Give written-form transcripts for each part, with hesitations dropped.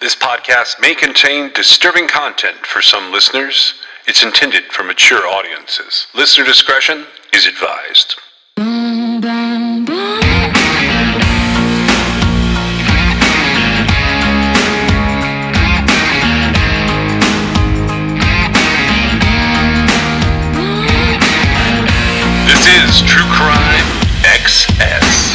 This podcast may contain disturbing content for some listeners. It's intended for mature audiences. Listener discretion is advised. This is True Crime XS.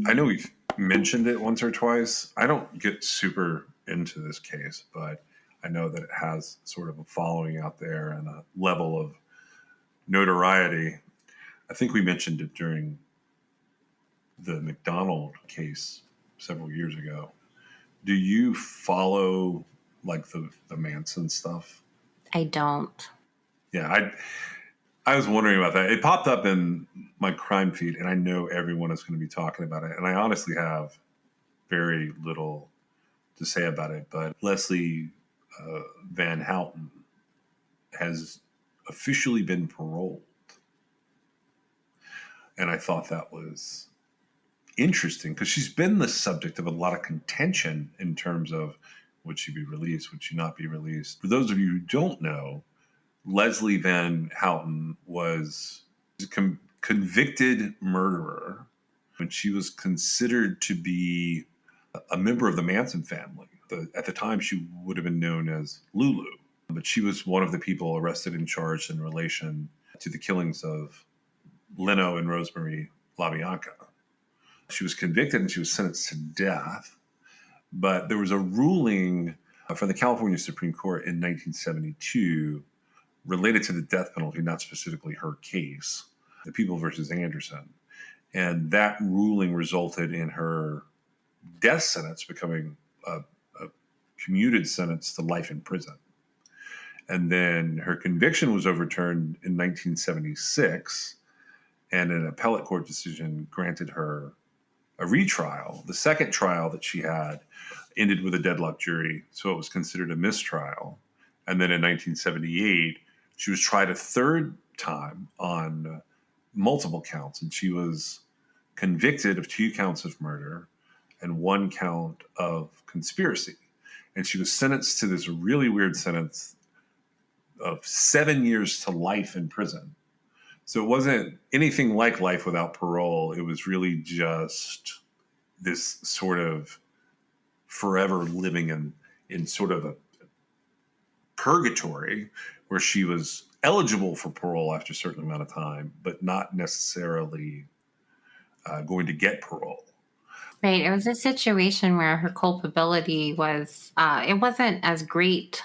I know we've mentioned it once or twice. I don't get super into this case, but I know that it has sort of a following out there and a level of notoriety. I think we mentioned it during the McDonald case several years ago. Do you follow like the Manson stuff? I don't. Yeah, I was wondering about that. It popped up in my crime feed, and I know everyone is going to be talking about it. And I honestly have very little to say about it. But Leslie Van Houten has officially been paroled. And I thought that was interesting because she's been the subject of a lot of contention in terms of would she be released, would she not be released. For those of you who don't know, Leslie Van Houten was a convicted murderer, and she was considered to be a member of the Manson family. At the time, she would have been known as Lulu, but she was one of the people arrested and charged in relation to the killings of Leno and Rosemary LaBianca. She was convicted and she was sentenced to death, but there was a ruling from the California Supreme Court in 1972 related to the death penalty, not specifically her case, the People versus Anderson. And that ruling resulted in her death sentence becoming a commuted sentence to life in prison. And then her conviction was overturned in 1976, and an appellate court decision granted her a retrial. The second trial that she had ended with a deadlock jury, so it was considered a mistrial. And then in 1978, she was tried a third time on multiple counts, and she was convicted of 2 counts of murder and 1 count of conspiracy. And she was sentenced to this really weird sentence of 7 years to life in prison. So it wasn't anything like life without parole. It was really just this sort of forever living in sort of a purgatory where she was eligible for parole after a certain amount of time, but not necessarily going to get parole. Right. It was a situation where her culpability was, it wasn't as great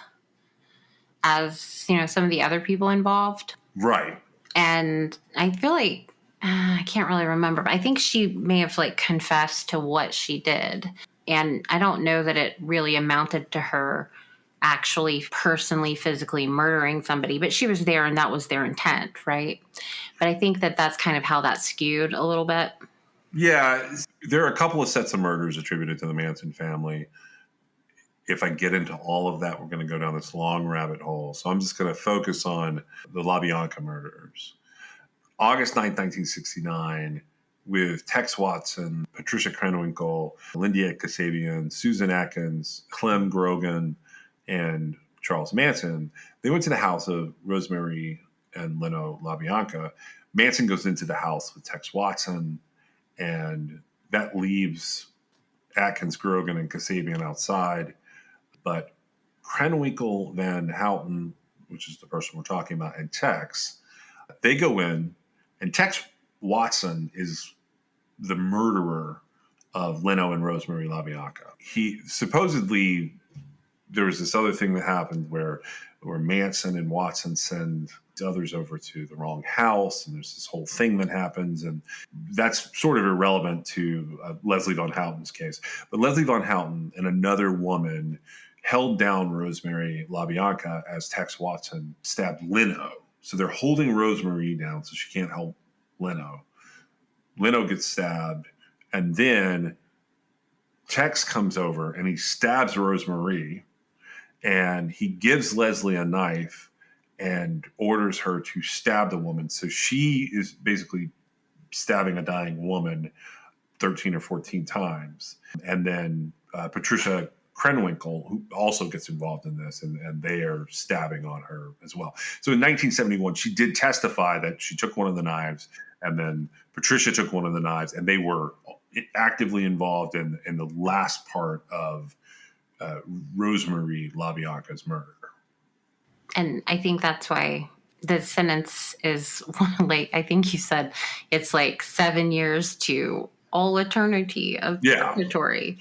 as, some of the other people involved. Right. And I feel like, I can't really remember, but I think she may have confessed to what she did. And I don't know that it really amounted to her actually personally, physically murdering somebody, but she was there and that was their intent, right? But I think that that's kind of how that skewed a little bit. Yeah, there are a couple of sets of murders attributed to the Manson family. If I get into all of that, we're going to go down this long rabbit hole. So I'm just going to focus on the LaBianca murders. August 9th, 1969, with Tex Watson, Patricia Krenwinkel, Lindy Kasabian, Susan Atkins, Clem Grogan, and Charles Manson, they went to the house of Rosemary and Leno LaBianca. Manson goes into the house with Tex Watson, and that leaves Atkins, Grogan, and Kasabian outside. But Krenwinkel, Van Houten, which is the person we're talking about, and Tex, they go in, and Tex Watson is the murderer of Leno and Rosemary LaBianca. He supposedly, there was this other thing that happened where Manson and Watson send others over to the wrong house, and there's this whole thing that happens, and that's sort of irrelevant to Leslie Van Houten's case. But Leslie Van Houten and another woman held down Rosemary LaBianca as Tex Watson stabbed Leno. So they're holding Rosemary down so she can't help Leno. Leno gets stabbed, and then Tex comes over and he stabs Rosemary, and he gives Leslie a knife and orders her to stab the woman. So she is basically stabbing a dying woman 13 or 14 times. And then Patricia Krenwinkel, who also gets involved in this, and they are stabbing on her as well. So in 1971, she did testify that she took one of the knives, and then Patricia took one of the knives, and they were actively involved in the last part of Rosemarie LaBianca's murder. And I think that's why the sentence is like, I think you said it's like 7 years to all eternity of purgatory,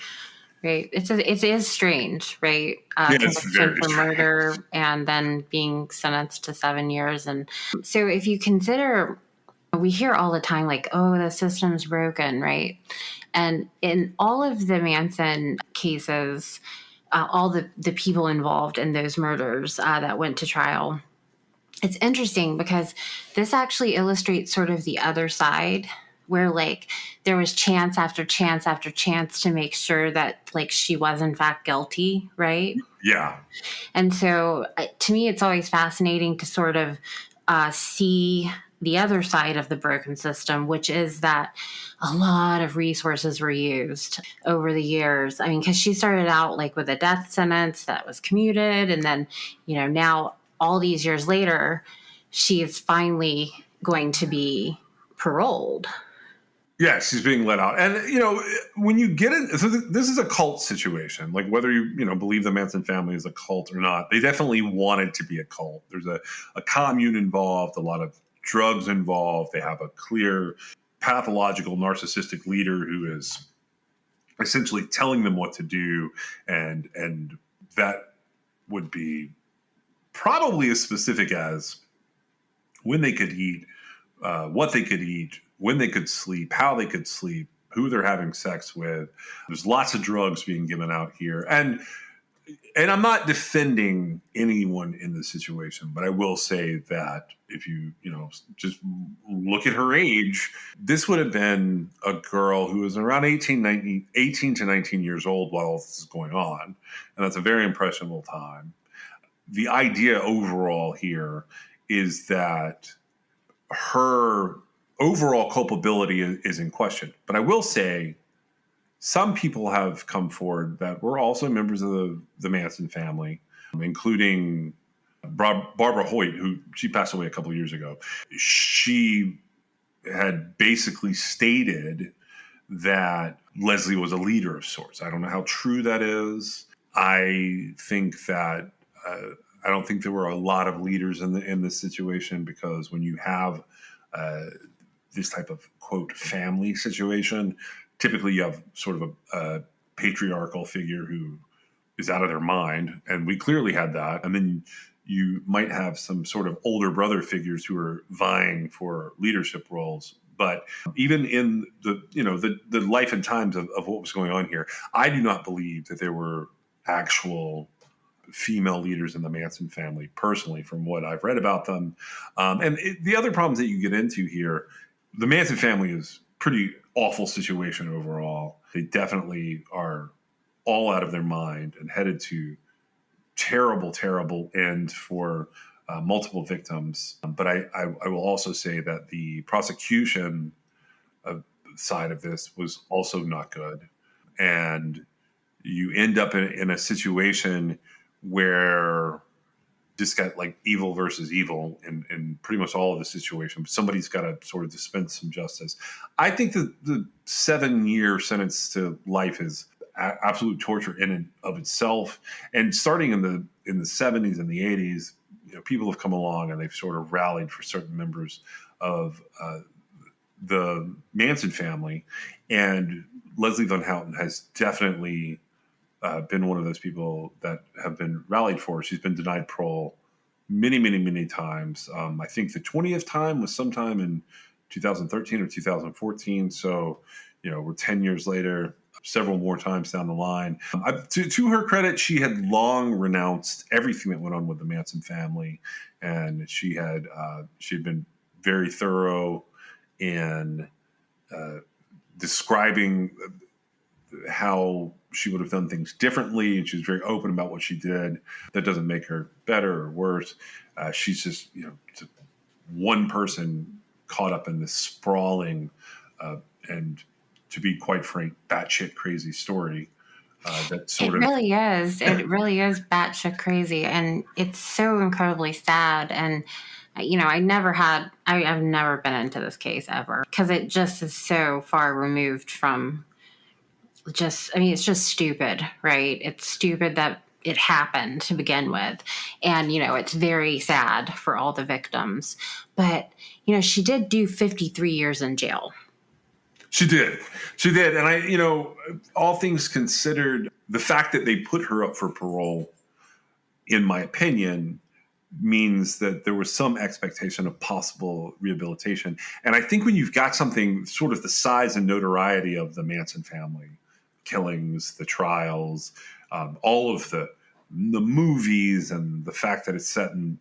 right? It is strange, right? Conviction for murder and then being sentenced to 7 years. And so if you consider, we hear all the time, like, oh, the system's broken, right? And in all of the Manson cases, all the people involved in those murders that went to trial, it's interesting because this actually illustrates sort of the other side, where like there was chance after chance after chance to make sure that like she was in fact guilty, right? Yeah. And so to me, it's always fascinating to sort of see the other side of the broken system, which is that a lot of resources were used over the years. I mean, because she started out like with a death sentence that was commuted, and then, you know, now all these years later, she is finally going to be paroled. Yeah, she's being let out. And, you know, when you get in, so this is a cult situation. Like whether you believe the Manson family is a cult or not, they definitely want it to be a cult. There's a commune involved, a lot of drugs involved. They have a clear pathological narcissistic leader who is essentially telling them what to do. And that would be probably as specific as when they could eat, what they could eat, when they could sleep, how they could sleep, who they're having sex with. There's lots of drugs being given out here. And I'm not defending anyone in this situation, but I will say that if you just look at her age, this would have been a girl who was around 18 to 19 years old while all this is going on. And that's a very impressionable time. The idea overall here is that her overall culpability is in question. But I will say some people have come forward that were also members of the Manson family, including Barbara Hoyt, who she passed away a couple of years ago. She had basically stated that Leslie was a leader of sorts. I don't know how true that is. I think that I don't think there were a lot of leaders in this situation, because when you have this type of quote family situation, typically you have sort of a patriarchal figure who is out of their mind, and we clearly had that. And then you might have some sort of older brother figures who are vying for leadership roles. But even in the life and times of what was going on here, I do not believe that there were actual female leaders in the Manson family, personally, from what I've read about them. The other problems that you get into here, the Manson family is pretty awful situation overall. They definitely are all out of their mind and headed to terrible, terrible end for multiple victims. But I will also say that the prosecution side of this was also not good. And you end up in a situation where just got like evil versus evil in pretty much all of the situations. Somebody's got to sort of dispense some justice. I think that the 7-year sentence to life is absolute torture in and of itself. And starting in the 70s and the 80s, people have come along and they've sort of rallied for certain members of the Manson family. And Leslie Van Houten has definitely been one of those people that have been rallied for. She's been denied parole many, many, many times. I think the 20th time was sometime in 2013 or 2014. So, we're 10 years later, several more times down the line. To her credit, she had long renounced everything that went on with the Manson family, and she had been very thorough in describing how she would have done things differently, and she was very open about what she did. That doesn't make her better or worse. She's just, one person caught up in this sprawling and, to be quite frank, batshit crazy story. That sort It of really is. It really is batshit crazy, and it's so incredibly sad. And I've never been into this case ever because it just is so far removed from it's just stupid, right? It's stupid that it happened to begin with. And, it's very sad for all the victims. But, she did do 53 years in jail. She did. And all things considered, the fact that they put her up for parole, in my opinion, means that there was some expectation of possible rehabilitation. And I think when you've got something sort of the size and notoriety of the Manson family killings, the trials, all of the movies, and the fact that it's set in,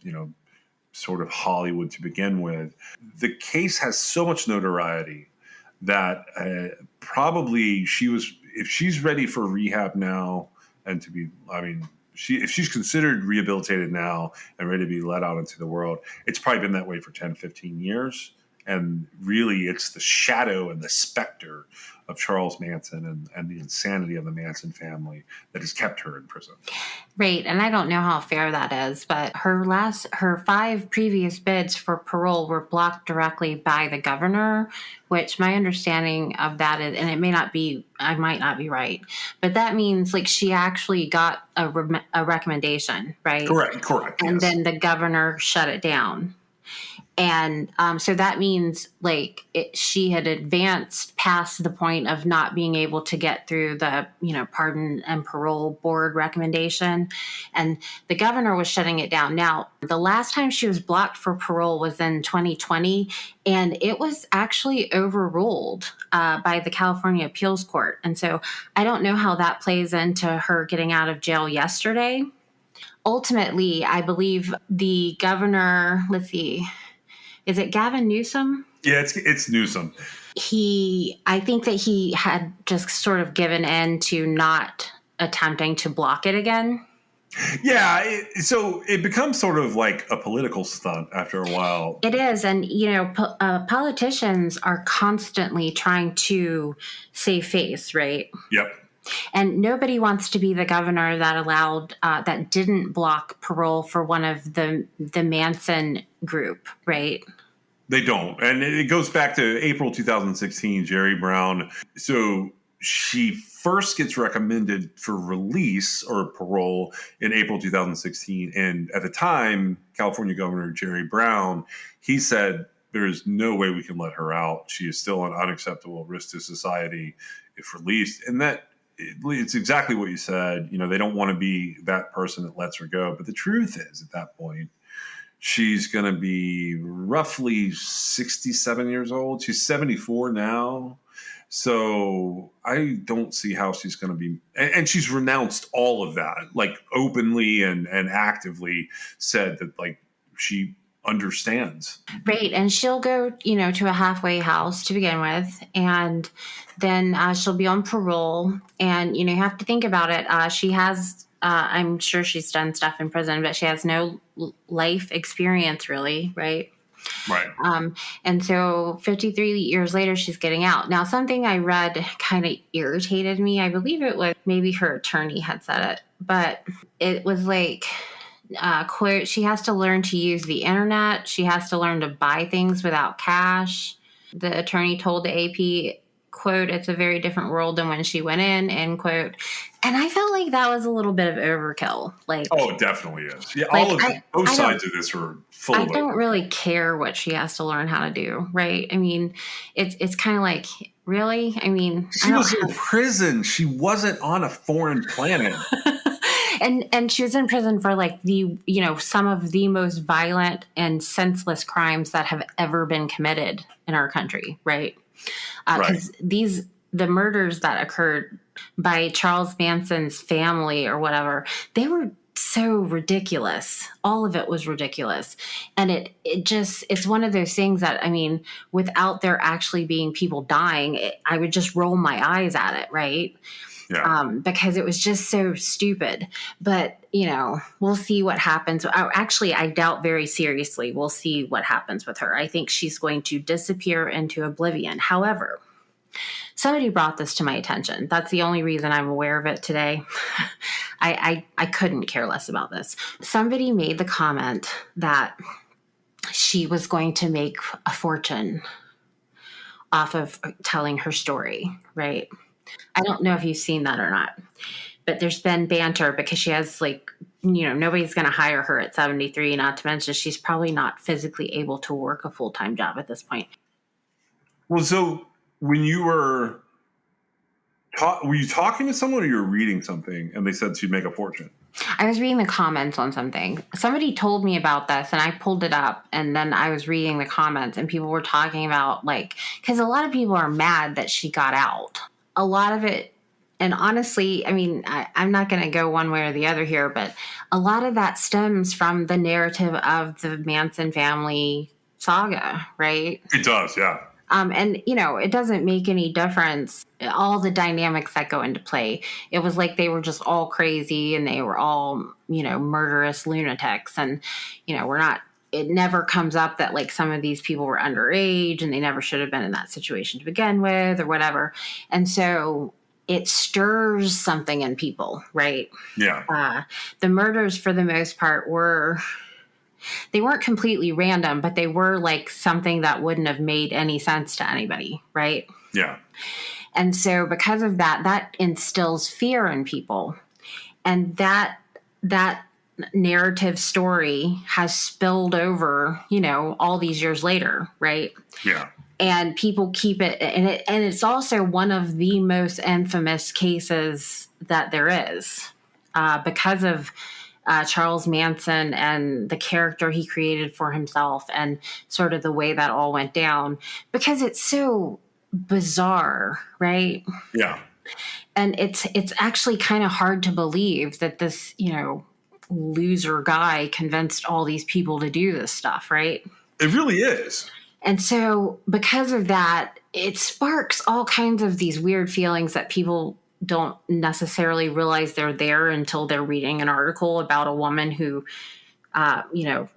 sort of Hollywood to begin with, the case has so much notoriety that probably if she's ready for rehab now and to be, if she's considered rehabilitated now and ready to be let out into the world, it's probably been that way for 10, 15 years. And really, it's the shadow and the specter of Charles Manson and the insanity of the Manson family that has kept her in prison. Right. And I don't know how fair that is, but her 5 previous bids for parole were blocked directly by the governor, which my understanding of that is, and I might not be right, but that means she actually got a recommendation, right? Correct. And yes. then the governor shut it down. And so that means she had advanced past the point of not being able to get through the, pardon and parole board recommendation. And the governor was shutting it down. Now, the last time she was blocked for parole was in 2020, and it was actually overruled by the California Appeals Court. And so I don't know how that plays into her getting out of jail yesterday. Ultimately, I believe the governor, is it Gavin Newsom? Yeah, it's Newsom. I think that he had just sort of given in to not attempting to block it again. Yeah, so it becomes sort of like a political stunt after a while. It is. And, politicians are constantly trying to save face, right? Yep. And nobody wants to be the governor that didn't block parole for one of the Manson group, right? They don't. And it goes back to April 2016, Jerry Brown. So she first gets recommended for release or parole in April 2016. And at the time, California Governor Jerry Brown, he said, there's no way we can let her out. She is still an unacceptable risk to society if released. And it's exactly what you said. They don't want to be that person that lets her go. But the truth is, at that point, she's going to be roughly 67 years old. She's 74 now. So I don't see how she's going to be. And she's renounced all of that, openly and actively said that, she understands. Right. And she'll go, to a halfway house to begin with. And then she'll be on parole. And, you have to think about it. She has, I'm sure she's done stuff in prison, but she has no life experience really. Right. Right. And so 53 years later, she's getting out. Now, something I read kind of irritated me. I believe it was maybe her attorney had said it, but it was quote, she has to learn to use the internet. She has to learn to buy things without cash. The attorney told the AP, quote, it's a very different world than when she went in, end quote. And I felt like that was a little bit of overkill. Oh, it definitely is. Yeah, both sides of this are full of it. I don't really care what she has to learn how to do, right? I mean, it's kind of like, really? I mean, she was in prison. She wasn't on a foreign planet. And she was in prison for some of the most violent and senseless crimes that have ever been committed in our country, right? Because the murders that occurred by Charles Manson's family or whatever, they were so ridiculous. All of it was ridiculous. And it's one of those things that, I mean, without there actually being people dying, I would just roll my eyes at it, right? Yeah. Because it was just so stupid. But, we'll see what happens. Actually, I doubt very seriously we'll see what happens with her. I think she's going to disappear into oblivion. However, somebody brought this to my attention. That's the only reason I'm aware of it today. I couldn't care less about this. Somebody made the comment that she was going to make a fortune off of telling her story, right? I don't know if you've seen that or not, but there's been banter because she has nobody's going to hire her at 73, not to mention she's probably not physically able to work a full-time job at this point. Well, so when you were you talking to someone or you were reading something and they said she'd make a fortune? I was reading the comments on something. Somebody told me about this and I pulled it up and then I was reading the comments and people were talking about because a lot of people are mad that she got out. A lot of it, and honestly, I mean, I'm not going to go one way or the other here, but a lot of that stems from the narrative of the Manson family saga, right? It does, yeah. And, it doesn't make any difference, all the dynamics that go into play. It was like they were just all crazy and they were all, murderous lunatics. And, it never comes up that some of these people were underage and they never should have been in that situation to begin with or whatever. And so it stirs something in people, right? Yeah. The murders for the most part they weren't completely random, but they were something that wouldn't have made any sense to anybody, right? Yeah. And so because of that instills fear in people. And that narrative story has spilled over, all these years later, right? Yeah. And people keep it, and it's also one of the most infamous cases that there is because of Charles Manson and the character he created for himself and sort of the way that all went down, because it's so bizarre, right? Yeah. And it's actually kind of hard to believe that this, loser guy convinced all these people to do this stuff, right? It really is. And so because of that, it sparks all kinds of these weird feelings that people don't necessarily realize they're there until they're reading an article about a woman who,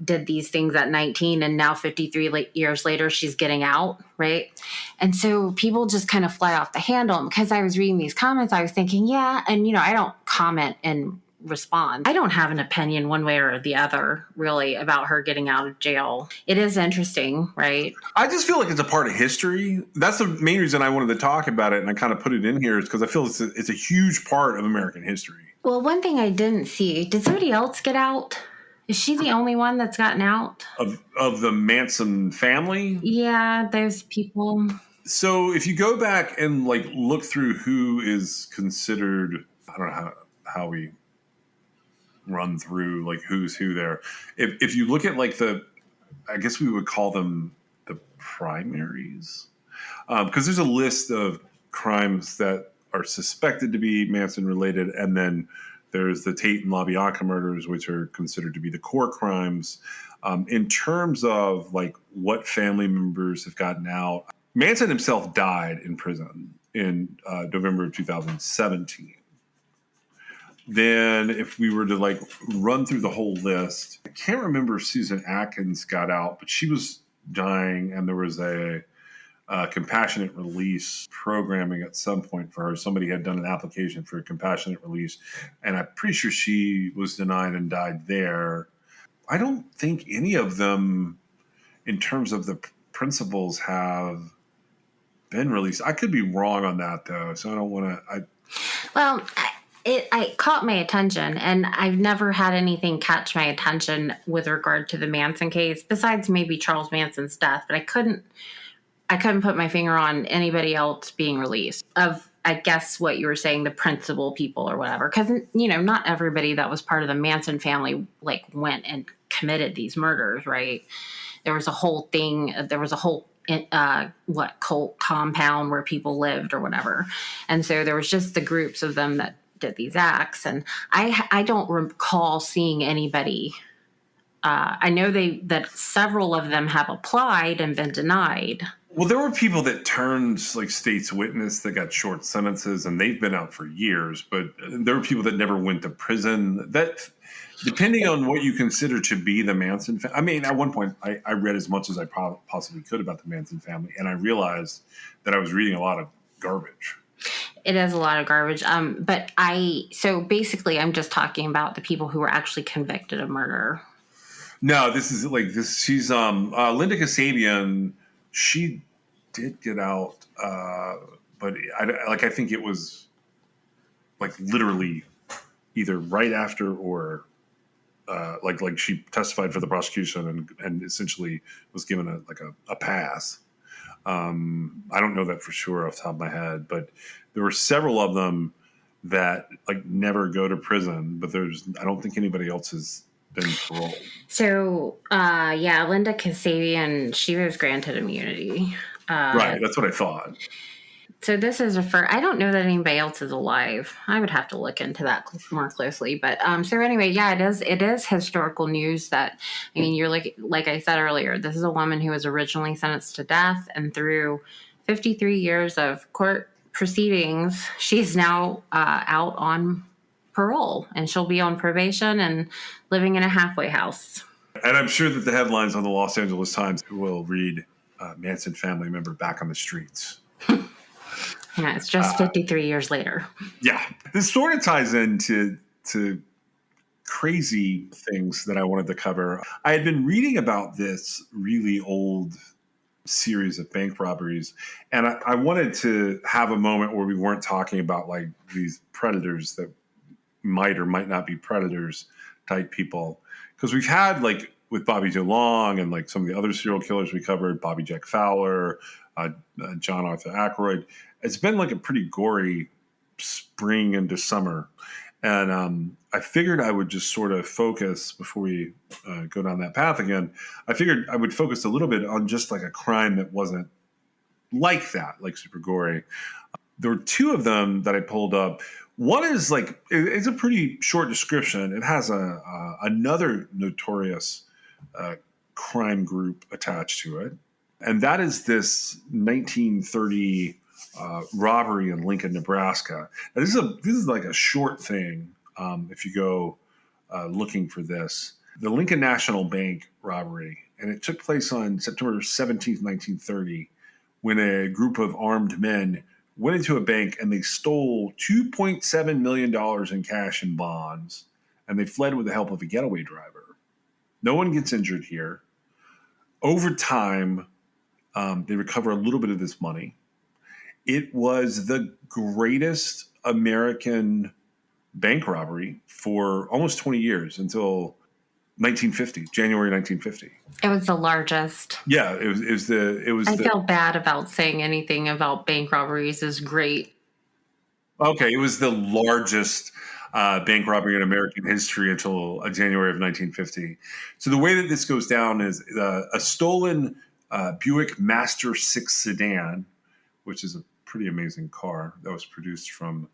did these things at 19 and now 53 years later, she's getting out, right? And so people just kind of fly off the handle. And because I was reading these comments, I was thinking, yeah, and, I don't comment and respond. I don't have an opinion one way or the other, really, about her getting out of jail. It is interesting, right? I just feel like it's a part of history. That's the main reason I wanted to talk about it, and I kind of put it in here is because I feel it's a huge part of American history. Well, one thing I didn't see, did somebody else get out? Is she the only one that's gotten out? Of the Manson family? Yeah, those people. So if you go back and look through who is considered, I don't know how we run through who's who there. If you look at I guess we would call them the primaries, because there's a list of crimes that are suspected to be Manson related, and then there's the Tate and LaBianca murders, which are considered to be the core crimes. In terms of what family members have gotten out, Manson himself died in prison in November of 2017. Then if we were to run through the whole list, I can't remember if Susan Atkins got out, but she was dying and there was a compassionate release programming at some point for her. Somebody had done an application for a compassionate release and I'm pretty sure she was denied and died there. I don't think any of them in terms of the principals have been released. I could be wrong on that though. So I don't want to, Well, it caught my attention, and I've never had anything catch my attention with regard to the Manson case, besides maybe Charles Manson's death. But I couldn't put my finger on anybody else being released of, I guess, what you were saying, the principal people or whatever. Because not everybody that was part of the Manson family went and committed these murders, right? There was a whole thing. There was a whole cult compound where people lived or whatever, and so there was just the groups of them that did these acts. And I don't recall seeing anybody. I know that several of them have applied and been denied. Well, there were people that turned like state's witness that got short sentences, and they've been out for years. But there were people that never went to prison. That, depending on what you consider to be the Manson family. I mean, at one point, I read as much as I possibly could about the Manson family, and I realized that I was reading a lot of garbage. It is a lot of garbage. So basically, I'm just talking about the people who were actually convicted of murder. No, this is like this. She's Linda Kasabian. She did get out, but I think it was like literally either right after or like she testified for the prosecution and essentially was given a pass. I don't know that for sure off the top of my head, but there were several of them that like never go to prison. But I don't think anybody else has been paroled. So, Linda Kasabian, she was granted immunity. Right, that's what I thought. So this is I don't know that anybody else is alive. I would have to look into that more closely. But so anyway, it is historical news that, I mean, you're like I said earlier, this is a woman who was originally sentenced to death, and through 53 years of court proceedings, she's now out on parole, and she'll be on probation and living in a halfway house. And I'm sure that the headlines on the Los Angeles Times will read Manson family member back on the streets. Yeah, it's just 53 years later. Yeah. This sort of ties into crazy things that I wanted to cover. I had been reading about this really old series of bank robberies, and I wanted to have a moment where we weren't talking about like these predators that might or might not be predators type people, because we've had like with Bobby DeLong and like some of the other serial killers we covered, Bobby Jack Fowler, John Arthur Ackroyd. It's been like a pretty gory spring into summer, and I figured I would just sort of focus before we go down that path again. I figured I would focus a little bit on just like a crime that wasn't like that, like super gory. There were two of them that I pulled up. One is like, it's a pretty short description. It has another notorious crime group attached to it. And that is this 1930 robbery in Lincoln, Nebraska. Now, this is like a short thing. If you go looking for this, the Lincoln National Bank robbery, and it took place on September 17th, 1930, when a group of armed men went into a bank and they stole $2.7 million in cash and bonds, and they fled with the help of a getaway driver. No one gets injured here. Over time, they recover a little bit of this money. It was the greatest American bank robbery for almost 20 years until 1950, January 1950. It was the largest. Yeah, I feel bad about saying anything about bank robberies is great. Okay, it was the largest bank robbery in American history until January of 1950. So the way that this goes down is a stolen Buick Master 6 sedan, which is a pretty amazing car that was produced from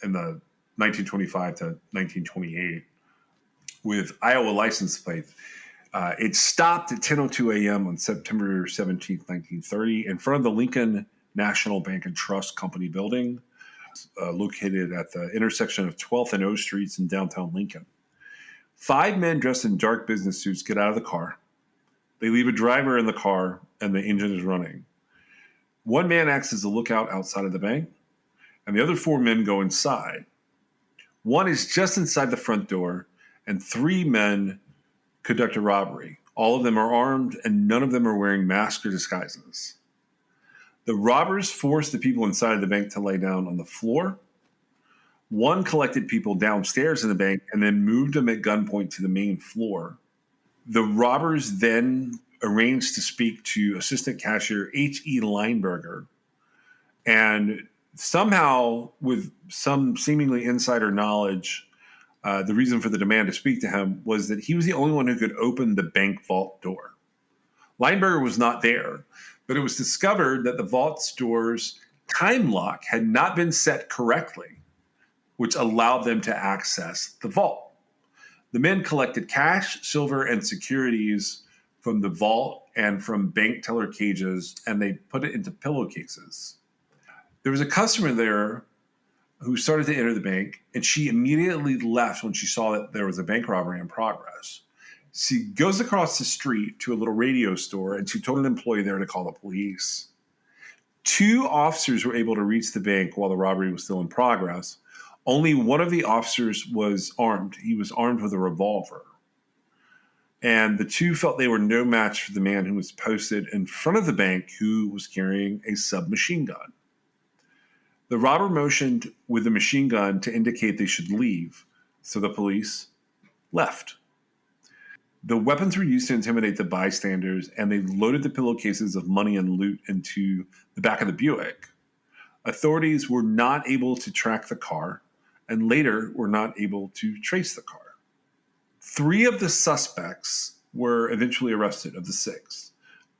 in the 1925 to 1928 with Iowa license plate. It stopped at 10:02 a.m. on September 17, 1930, in front of the Lincoln National Bank and Trust Company building, located at the intersection of 12th and O Streets in downtown Lincoln. 5 men dressed in dark business suits get out of the car. They leave a driver in the car, and the engine is running. One man acts as a lookout outside of the bank, and the other 4 men go inside. One is just inside the front door, and 3 men conduct a robbery. All of them are armed, and none of them are wearing masks or disguises. The robbers forced the people inside the bank to lay down on the floor. One collected people downstairs in the bank and then moved them at gunpoint to the main floor. The robbers then arranged to speak to Assistant Cashier H.E. Lineberger. And somehow, with some seemingly insider knowledge, the reason for the demand to speak to him was that he was the only one who could open the bank vault door. Lineberger was not there, but it was discovered that the vault's door's time lock had not been set correctly. which allowed them to access the vault. The men collected cash, silver, and securities from the vault and from bank teller cages, and they put it into pillowcases. There was a customer there who started to enter the bank, and she immediately left when she saw that there was a bank robbery in progress. She goes across the street to a little radio store, and she told an employee there to call the police. 2 officers were able to reach the bank while the robbery was still in progress. Only one of the officers was armed. He was armed with a revolver. And the 2 felt they were no match for the man who was posted in front of the bank who was carrying a submachine gun. The robber motioned with the machine gun to indicate they should leave, so the police left. The weapons were used to intimidate the bystanders, and they loaded the pillowcases of money and loot into the back of the Buick. Authorities were not able to track the car, and later were not able to trace the car. 3 of the suspects were eventually arrested of the 6.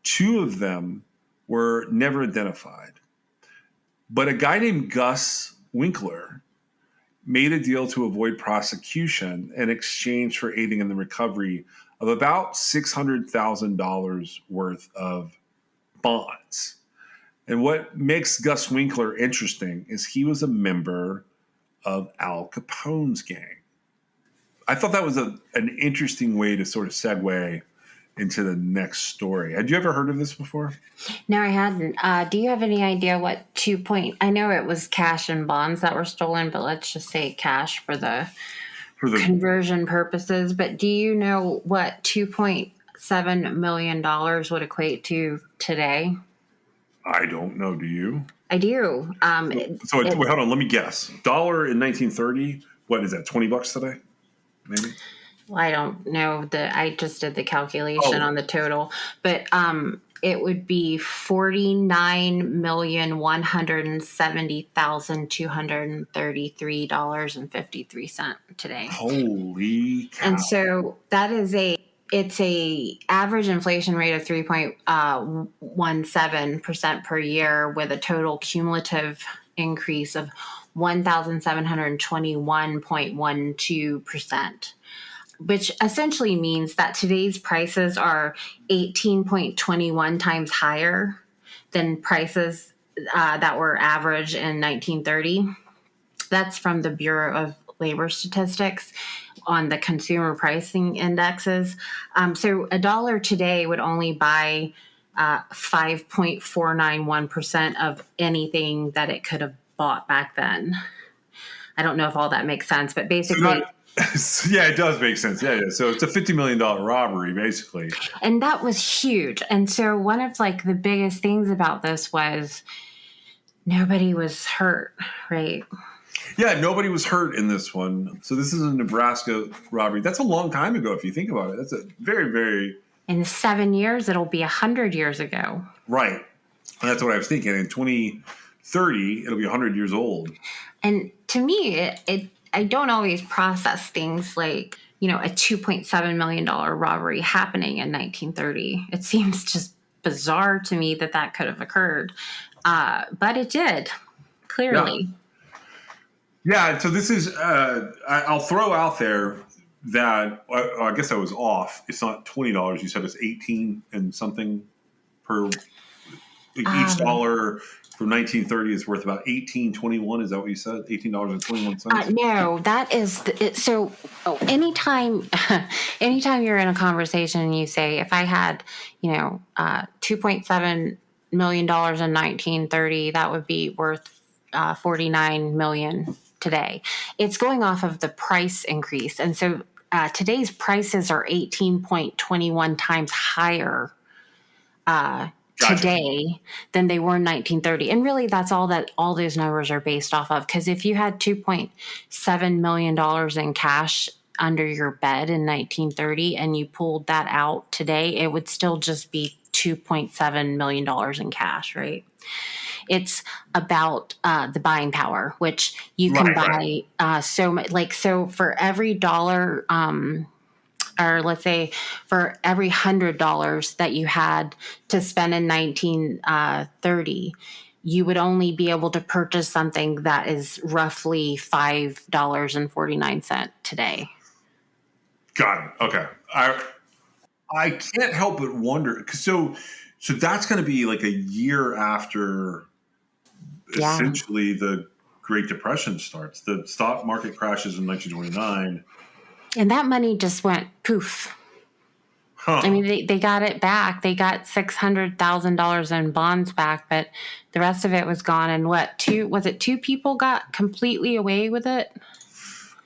2 of them were never identified. But a guy named Gus Winkler made a deal to avoid prosecution in exchange for aiding in the recovery of about $600,000 worth of bonds. And what makes Gus Winkler interesting is he was a member of Al Capone's gang. I thought that was an interesting way to sort of segue into the next story. Had you ever heard of this before? No, I hadn't. Do you have any idea what I know it was cash and bonds that were stolen, but let's just say cash for the conversion purposes. But do you know what $2.7 million would equate to today? I don't know. Do you? I do. Wait, hold on. Let me guess. $1 in 1930. What is that? $20 today? Maybe. Well, I don't know. I just did the calculation on the total, but it would be $49,170,233.53 today. Holy cow! And so that is it's a average inflation rate of 3.17% per year, with a total cumulative increase of 1,721.12%. Which essentially means that today's prices are 18.21 times higher than prices that were average in 1930. That's from the Bureau of Labor Statistics on the consumer pricing indexes. So $1 today would only buy 5.491% of anything that it could have bought back then. I don't know if all that makes sense, but basically... Yeah, it does make sense. Yeah. So it's a $50 million robbery, basically. And that was huge. And so one of the biggest things about this was nobody was hurt, right? Yeah, nobody was hurt in this one. So this is a Nebraska robbery. That's a long time ago, if you think about it. That's a very, very... In 7 years, it'll be 100 years ago. Right. And that's what I was thinking. In 2030, it'll be 100 years old. And to me, I don't always process things like, a $2.7 million robbery happening in 1930. It seems just bizarre to me that could have occurred. But it did, clearly. Yeah, so this is, I'll throw out there that, I guess I was off. It's not $20. You said it's 18 and something per, each dollar from 1930 is worth about $18.21. Is that what you said? $18.21. No, that is so. Anytime you're in a conversation and you say, if I had, $2.7 million in 1930, that would be worth $49 million today. It's going off of the price increase, and so today's prices are 18.21 times higher. Today than they were in 1930. And really that's all those numbers are based off of. Because if you had $2.7 million in cash under your bed in 1930 and you pulled that out today, it would still just be $2.7 million in cash, right? It's about the buying power, which you can buy so much. So for every dollar, or let's say for every $100 that you had to spend in 1930, you would only be able to purchase something that is roughly $5.49 today. Got it. Okay. I can't help but wonder, 'cause so that's going to be like a year after Yeah. essentially the Great Depression starts. The stock market crashes in 1929. And that money just went poof. Huh. I mean, they got it back. They got $600,000 in bonds back, but the rest of it was gone. And two people got completely away with it?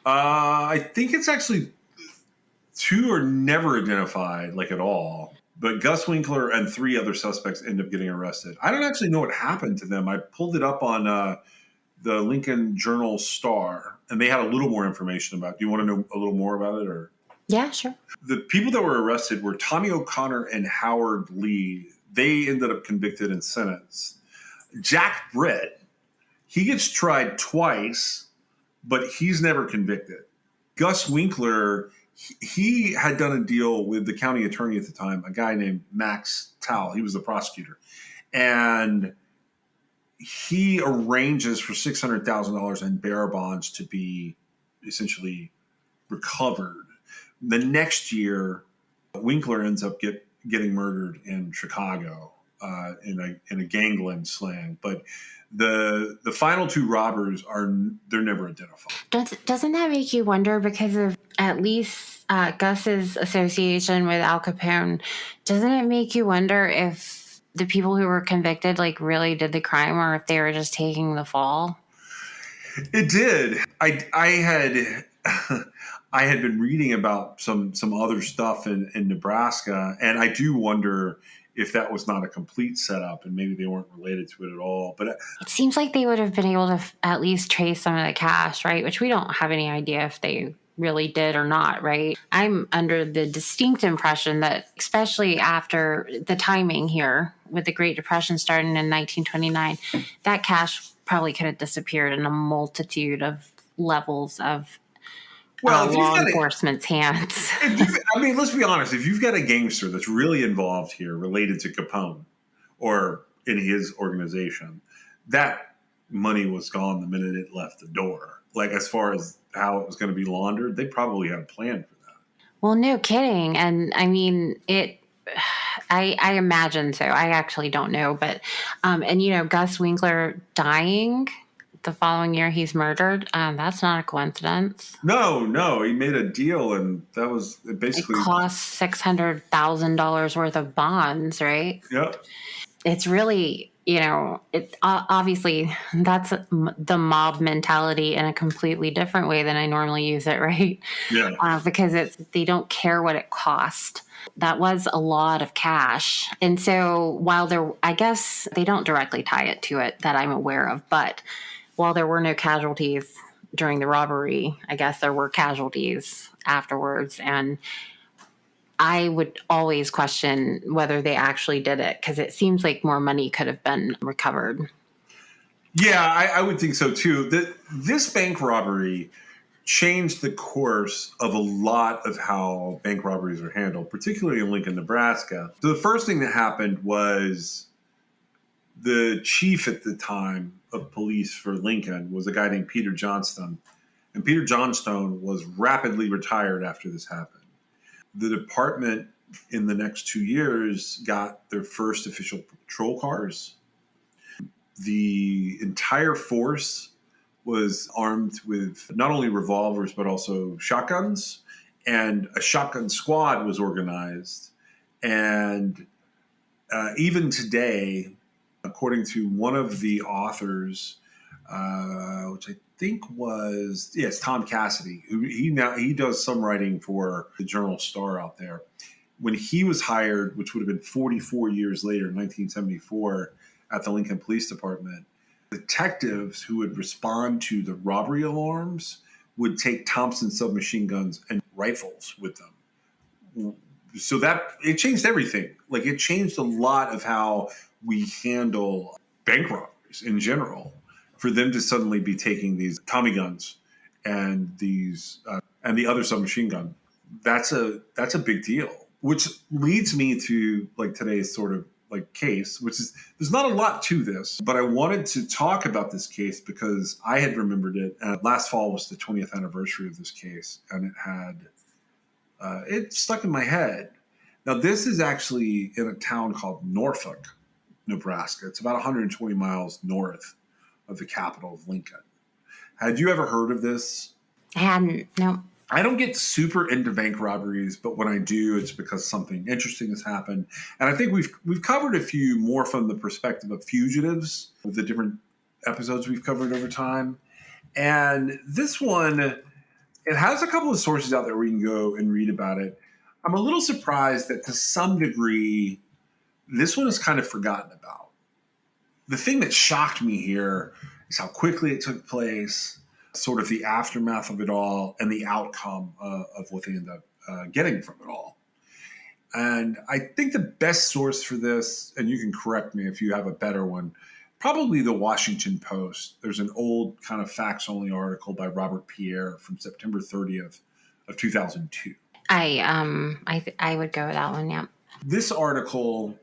I think it's actually two are never identified, like, at all. But Gus Winkler and three other suspects end up getting arrested. I don't actually know what happened to them. I pulled it up on the Lincoln Journal-Star, and they had a little more information about it. Do you want to know a little more about it? Or Yeah, sure. the people that were arrested were Tommy O'Connor and Howard Lee. They ended up convicted and sentenced. Jack Britt, he gets tried twice, but he's never convicted. Gus Winkler, he had done a deal with the county attorney at the time, a guy named Max Towle. He was the prosecutor. And he arranges for $600,000 in bearer bonds to be essentially recovered. The next year, Winkler ends up getting murdered in Chicago in a gangland slang. But the final two robbers they're never identified. Doesn't that make you wonder, because of at least Gus's association with Al Capone? Doesn't it make you wonder if the people who were convicted like really did the crime, or if they were just taking the fall? It did. I had I had been reading about some other stuff in Nebraska, and I do wonder if that was not a complete setup and maybe they weren't related to it at all. But It seems like they would have been able to at least trace some of the cash, right? Which we don't have any idea if they really did or not, right? I'm under the distinct impression that, especially after the timing here with the Great Depression starting in 1929, that cash probably could have disappeared in a multitude of levels of law enforcement's hands. I mean, let's be honest. If you've got a gangster that's really involved here, related to Capone or in his organization, that money was gone the minute it left the door. Like, as far as how it was going to be laundered, they probably had a plan for that. Well, no kidding. And I mean, I imagine so. I actually don't know. But, and Gus Winkler dying the following year he's murdered, that's not a coincidence. No, he made a deal, and that was basically... It cost $600,000 worth of bonds, right? Yep. It's really, obviously that's the mob mentality in a completely different way than I normally use it, right? Yeah. Because they don't care what it cost. That was a lot of cash. And so while I guess they don't directly tie it to it that I'm aware of, but while there were no casualties during the robbery, I guess there were casualties afterwards. And I would always question whether they actually did it, because it seems like more money could have been recovered. Yeah, I would think so too. This bank robbery changed the course of a lot of how bank robberies are handled, particularly in Lincoln, Nebraska. So the first thing that happened was the chief at the time of police for Lincoln was a guy named Peter Johnstone. And Peter Johnstone was rapidly retired after this happened. The department in the next 2 years got their first official patrol cars. The entire force was armed with not only revolvers, but also shotguns. And a shotgun squad was organized. And even today, according to one of the authors, which I think it's Tom Cassidy, who he does some writing for the Journal-Star out there. When he was hired, which would have been 44 years later, 1974, at the Lincoln Police Department, detectives who would respond to the robbery alarms would take Thompson submachine guns and rifles with them. So that it changed everything. Like, it changed a lot of how we handle bank robberies in general. For them to suddenly be taking these Tommy guns and these and the other submachine gun, that's a big deal. Which leads me to like today's sort of case, which is, there's not a lot to this, but I wanted to talk about this case because I had remembered it. Last fall was the 20th anniversary of this case, and it stuck in my head. Now, this is actually in a town called Norfolk, Nebraska. It's about 120 miles north of the capital of Lincoln. Had you ever heard of this? I hadn't. No. I don't get super into bank robberies, but when I do, it's because something interesting has happened. And I think we've covered a few more from the perspective of fugitives with the different episodes we've covered over time. And this one, it has a couple of sources out there where you can go and read about it. I'm a little surprised that to some degree, this one is kind of forgotten about. The thing that shocked me here is how quickly it took place, sort of the aftermath of it all, and the outcome of what they end up getting from it all. And I think the best source for this, and you can correct me if you have a better one, probably the Washington Post. There's an old kind of facts-only article by Robert Pierre from September 30th of 2002. I would go with that one. Yeah. This article,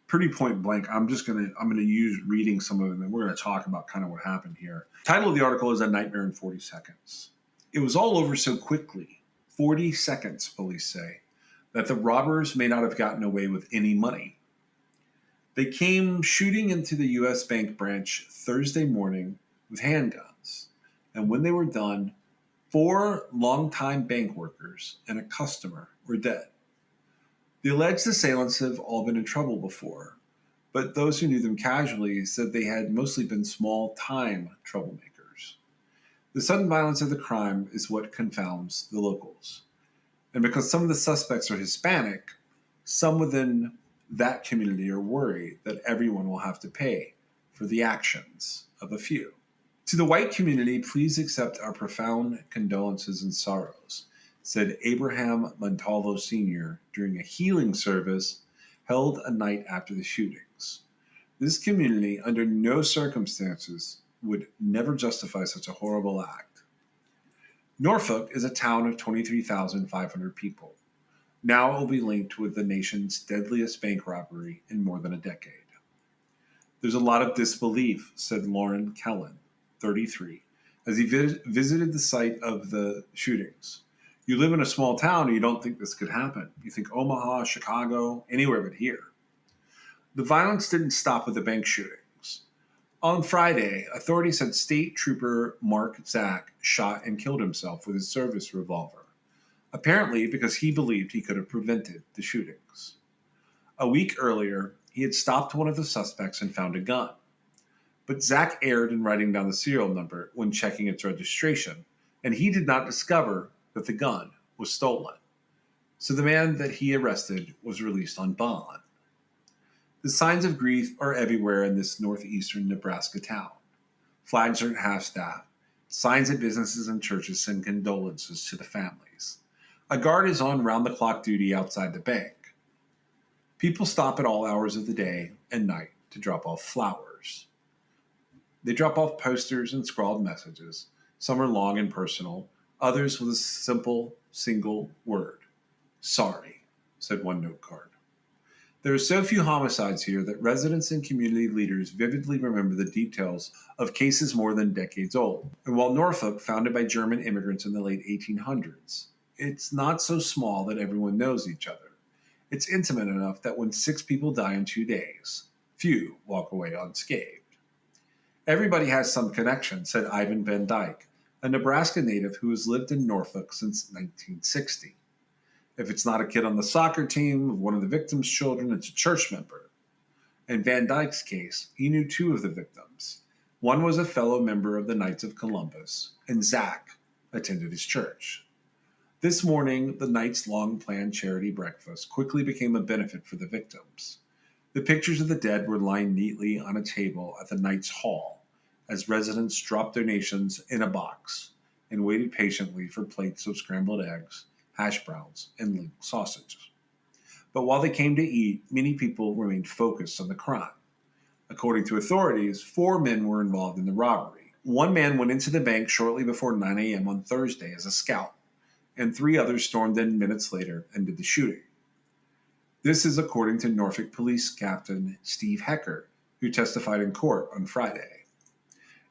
pretty point blank, I'm gonna use reading some of it, and we're gonna talk about kind of what happened here. The title of the article is A Nightmare in 40 Seconds. It was all over so quickly, 40 seconds, police say, that the robbers may not have gotten away with any money. They came shooting into the U.S. Bank branch Thursday morning with handguns, and when they were done, 4 longtime bank workers and a customer were dead. The alleged assailants have all been in trouble before, but those who knew them casually said they had mostly been small-time troublemakers. The sudden violence of the crime is what confounds the locals. And because some of the suspects are Hispanic, some within that community are worried that everyone will have to pay for the actions of a few. To the white community, please accept our profound condolences and sorrows, said Abraham Montalvo Sr. during a healing service held a night after the shootings. This community, under no circumstances, would never justify such a horrible act. Norfolk is a town of 23,500 people. Now it will be linked with the nation's deadliest bank robbery in more than a decade. There's a lot of disbelief, said Lauren Kellen, 33, as he visited the site of the shootings. You live in a small town and you don't think this could happen. You think Omaha, Chicago, anywhere but here. The violence didn't stop with the bank shootings. On Friday, authorities said State Trooper Mark Zach shot and killed himself with his service revolver, apparently because he believed he could have prevented the shootings. A week earlier, he had stopped one of the suspects and found a gun. But Zach erred in writing down the serial number when checking its registration, and he did not discover that the gun was stolen. So the man that he arrested was released on bond. The signs of grief are everywhere in this northeastern Nebraska town. Flags are at half-staff. Signs at businesses and churches send condolences to the families. A guard is on round-the-clock duty outside the bank. People stop at all hours of the day and night to drop off flowers. They drop off posters and scrawled messages. Some are long and personal, others with a simple, single word. Sorry, said one note card. There are so few homicides here that residents and community leaders vividly remember the details of cases more than decades old. And while Norfolk, founded by German immigrants in the late 1800s, it's not so small that everyone knows each other. It's intimate enough that when 6 people die in 2 days, few walk away unscathed. Everybody has some connection, said Ivan Van Dyke, a Nebraska native who has lived in Norfolk since 1960. If it's not a kid on the soccer team of one of the victims' children, it's a church member. In Van Dyke's case, he knew 2 of the victims. One was a fellow member of the Knights of Columbus, and Zach attended his church. This morning, the Knights' long-planned charity breakfast quickly became a benefit for the victims. The pictures of the dead were lined neatly on a table at the Knights' Hall as residents dropped donations in a box and waited patiently for plates of scrambled eggs, hash browns, and link sausages. But while they came to eat, many people remained focused on the crime. According to authorities, 4 men were involved in the robbery. One man went into the bank shortly before 9 a.m. on Thursday as a scout, and 3 others stormed in minutes later and did the shooting. This is according to Norfolk Police Captain Steve Hecker, who testified in court on Friday.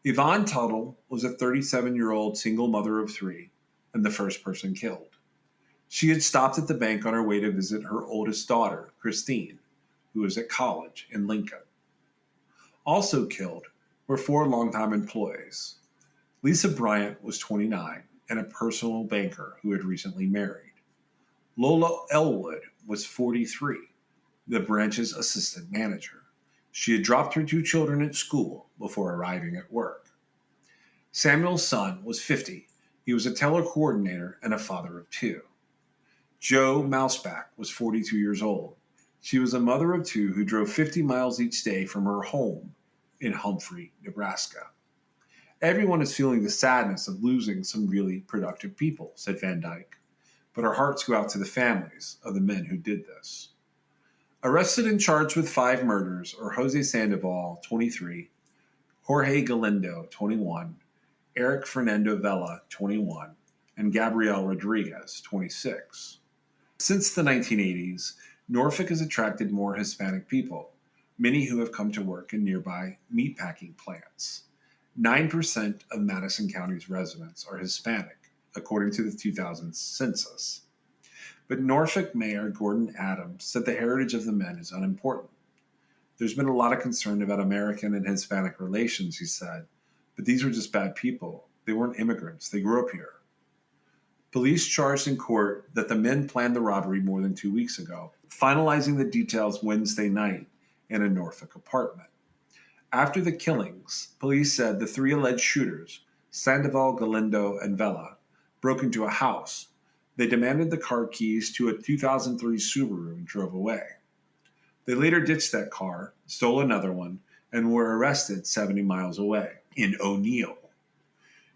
Yvonne Tuttle was a 37-year-old single mother of three and the first person killed. She had stopped at the bank on her way to visit her oldest daughter, Christine, who was at college in Lincoln. Also killed were four longtime employees. Lisa Bryant was 29 and a personal banker who had recently married. Lola Elwood was 43, the branch's assistant manager. She had dropped her two children at school before arriving at work. Samuel's son was 50. He was a teller coordinator and a father of two. Jo Mouseback was 42 years old. She was a mother of two who drove 50 miles each day from her home in Humphrey, Nebraska. Everyone is feeling the sadness of losing some really productive people, said Van Dyke, but our hearts go out to the families of the men who did this. Arrested and charged with 5 murders are Jose Sandoval, 23, Jorge Galindo, 21, Eric Fernando Vela, 21, and Gabriel Rodriguez, 26. Since the 1980s, Norfolk has attracted more Hispanic people, many who have come to work in nearby meatpacking plants. 9% of Madison County's residents are Hispanic, according to the 2000 census. But Norfolk Mayor Gordon Adams said the heritage of the men is unimportant. There's been a lot of concern about American and Hispanic relations, he said, but these were just bad people. They weren't immigrants. They grew up here. Police charged in court that the men planned the robbery more than 2 weeks ago, finalizing the details Wednesday night in a Norfolk apartment. After the killings, police said the 3 alleged shooters, Sandoval, Galindo, and Vela, broke into a house. They demanded the car keys to a 2003 Subaru and drove away. They later ditched that car, stole another one, and were arrested 70 miles away, in O'Neill.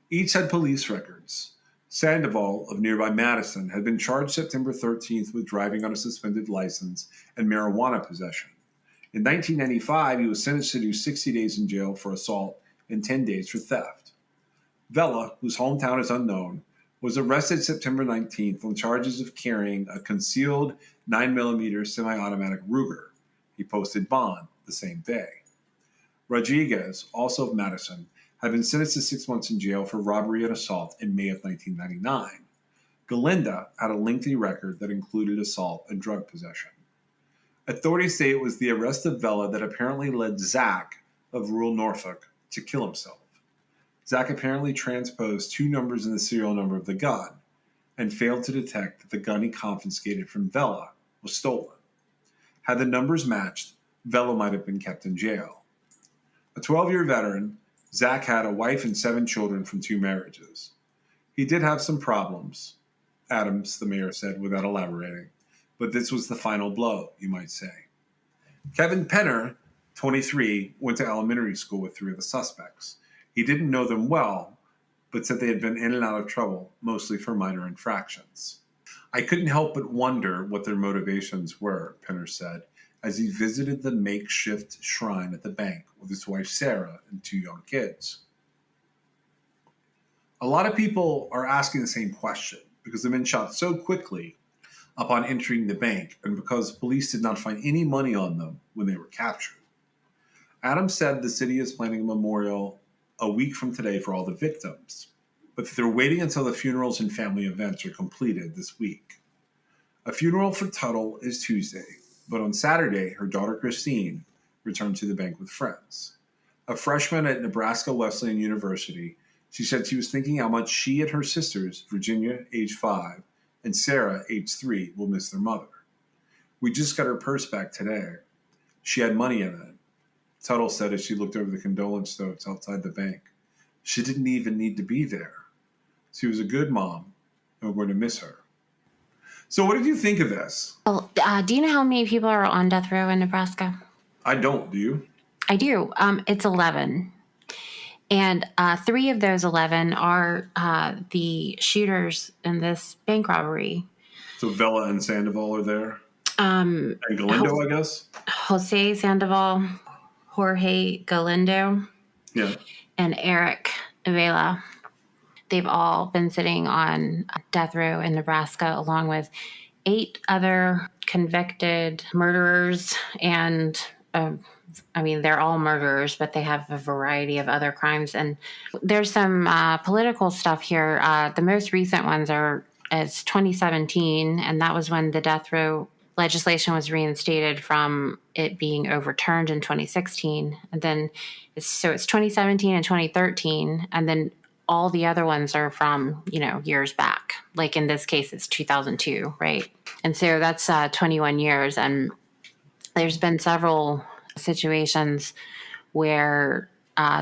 Each had police records. Sandoval of nearby Madison had been charged September 13th with driving on a suspended license and marijuana possession. In 1995, he was sentenced to do 60 days in jail for assault and 10 days for theft. Vela, whose hometown is unknown, was arrested September 19th on charges of carrying a concealed 9mm semi-automatic Ruger. He posted bond the same day. Rodriguez, also of Madison, had been sentenced to 6 months in jail for robbery and assault in May of 1999. Galinda had a lengthy record that included assault and drug possession. Authorities say it was the arrest of Vela that apparently led Zach of rural Norfolk to kill himself. Zach apparently transposed 2 numbers in the serial number of the gun and failed to detect that the gun he confiscated from Vela was stolen. Had the numbers matched, Vela might have been kept in jail. A 12-year veteran, Zach had a wife and 7 children from 2 marriages. He did have some problems, Adams, the mayor, said without elaborating, but this was the final blow, you might say. Kevin Penner, 23, went to elementary school with 3 of the suspects. He didn't know them well, but said they had been in and out of trouble, mostly for minor infractions. I couldn't help but wonder what their motivations were, Penner said, as he visited the makeshift shrine at the bank with his wife Sarah and 2 young kids. A lot of people are asking the same question because the men shot so quickly upon entering the bank and because police did not find any money on them when they were captured. Adams said the city is planning a memorial a week from today for all the victims, but they're waiting until the funerals and family events are completed this week. A funeral for Tuttle is Tuesday, but on Saturday, her daughter Christine returned to the bank with friends. A freshman at Nebraska Wesleyan University, she said she was thinking how much she and her sisters, Virginia, age 5, and Sarah, age 3, will miss their mother. We just got her purse back today. She had money in it, Tuttle said as she looked over the condolence notes outside the bank. She didn't even need to be there. She was a good mom, and we're going to miss her. So what did you think of this? Well, do you know how many people are on death row in Nebraska? I don't, do you? I do. It's 11. And 3 of those 11 are the shooters in this bank robbery. So Vela and Sandoval are there? And Galindo, I guess? Jose Sandoval, Jorge Galindo, and Eric Vela. They've all been sitting on death row in Nebraska, along with 8 other convicted murderers and they're all murderers, but they have a variety of other crimes. And there's some political stuff here. The most recent ones is 2017, and that was when the death row legislation was reinstated from it being overturned in 2016. And then it's 2017 and 2013, and then all the other ones are from, years back. Like in this case, it's 2002, right? And so that's 21 years. And there's been several situations where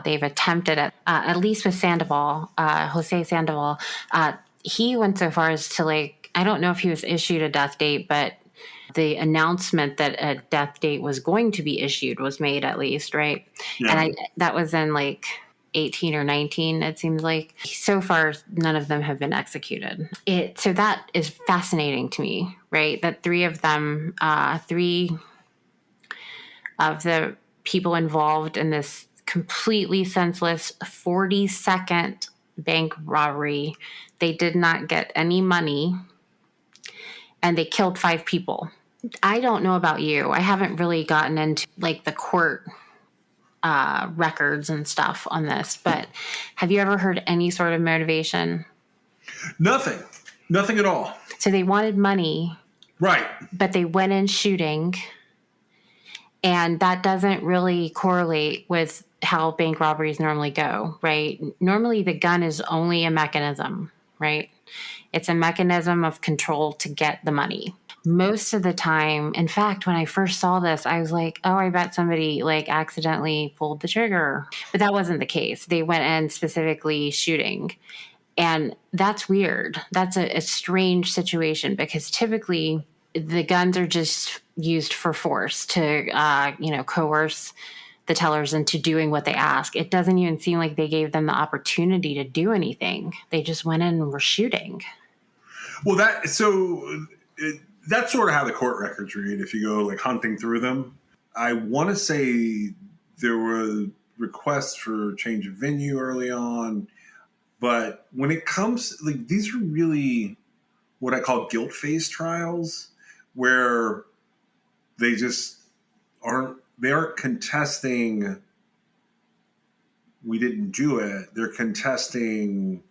they've attempted it, at least with Sandoval, Jose Sandoval. He went so far as to I don't know if he was issued a death date, but the announcement that a death date was going to be issued was made, at least, right? Yeah. And that was in 18 or 19, it seems like. So far, none of them have been executed. So that is fascinating to me, right? That three of the people involved in this completely senseless 40-second bank robbery, they did not get any money, and they killed 5 people. I don't know about you. I haven't really gotten into the court records and stuff on this, but have you ever heard any sort of motivation? Nothing at all. So they wanted money, right? But they went in shooting, and that doesn't really correlate with how bank robberies normally go, right? Normally the gun is only a mechanism, right? It's a mechanism of control to get the money. Most of the time, in fact, when I first saw this, I was like, oh, I bet somebody accidentally pulled the trigger. But that wasn't the case. They went in specifically shooting. And that's weird. That's a strange situation, because typically the guns are just used for force to, coerce the tellers into doing what they ask. It doesn't even seem like they gave them the opportunity to do anything. They just went in and were shooting. Well, that's sort of how the court records read. If you go hunting through them, I want to say there were requests for change of venue early on, but when it comes, these are really what I call guilt phase trials, where they just aren't contesting we didn't do it. They're contesting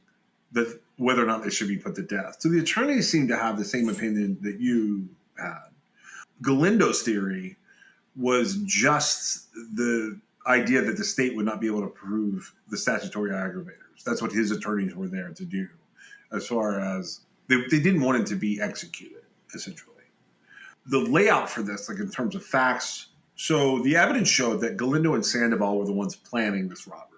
that whether or not they should be put to death. So the attorneys seem to have the same opinion that you had. Galindo's theory was just the idea that the state would not be able to prove the statutory aggravators. That's what his attorneys were there to do, as far as they didn't want him to be executed, essentially. The layout for this, in terms of facts, so the evidence showed that Galindo and Sandoval were the ones planning this robbery.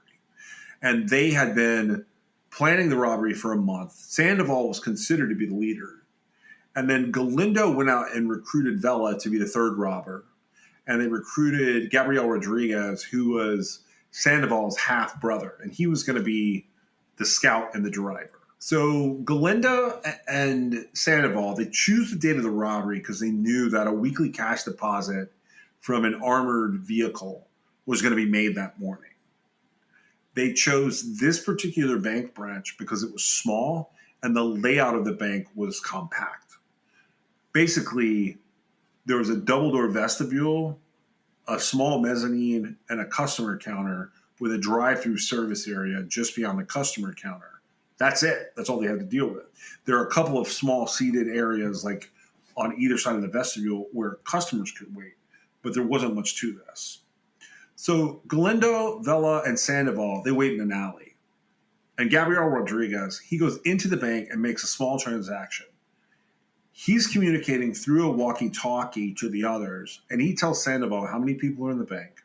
And they had been planning the robbery for a month. Sandoval was considered to be the leader. And then Galindo went out and recruited Vela to be the third robber. And they recruited Gabriel Rodriguez, who was Sandoval's half brother. And he was going to be the scout and the driver. So Galindo and Sandoval, they choose the date of the robbery because they knew that a weekly cash deposit from an armored vehicle was going to be made that morning. They chose this particular bank branch because it was small and the layout of the bank was compact. Basically, there was a double-door vestibule, a small mezzanine, and a customer counter with a drive-through service area just beyond the customer counter. That's it. That's all they had to deal with. There are a couple of small seated areas on either side of the vestibule where customers could wait, but there wasn't much to this. So Galindo, Vela, and Sandoval, they wait in an alley. And Gabriel Rodriguez, he goes into the bank and makes a small transaction. He's communicating through a walkie-talkie to the others, and he tells Sandoval how many people are in the bank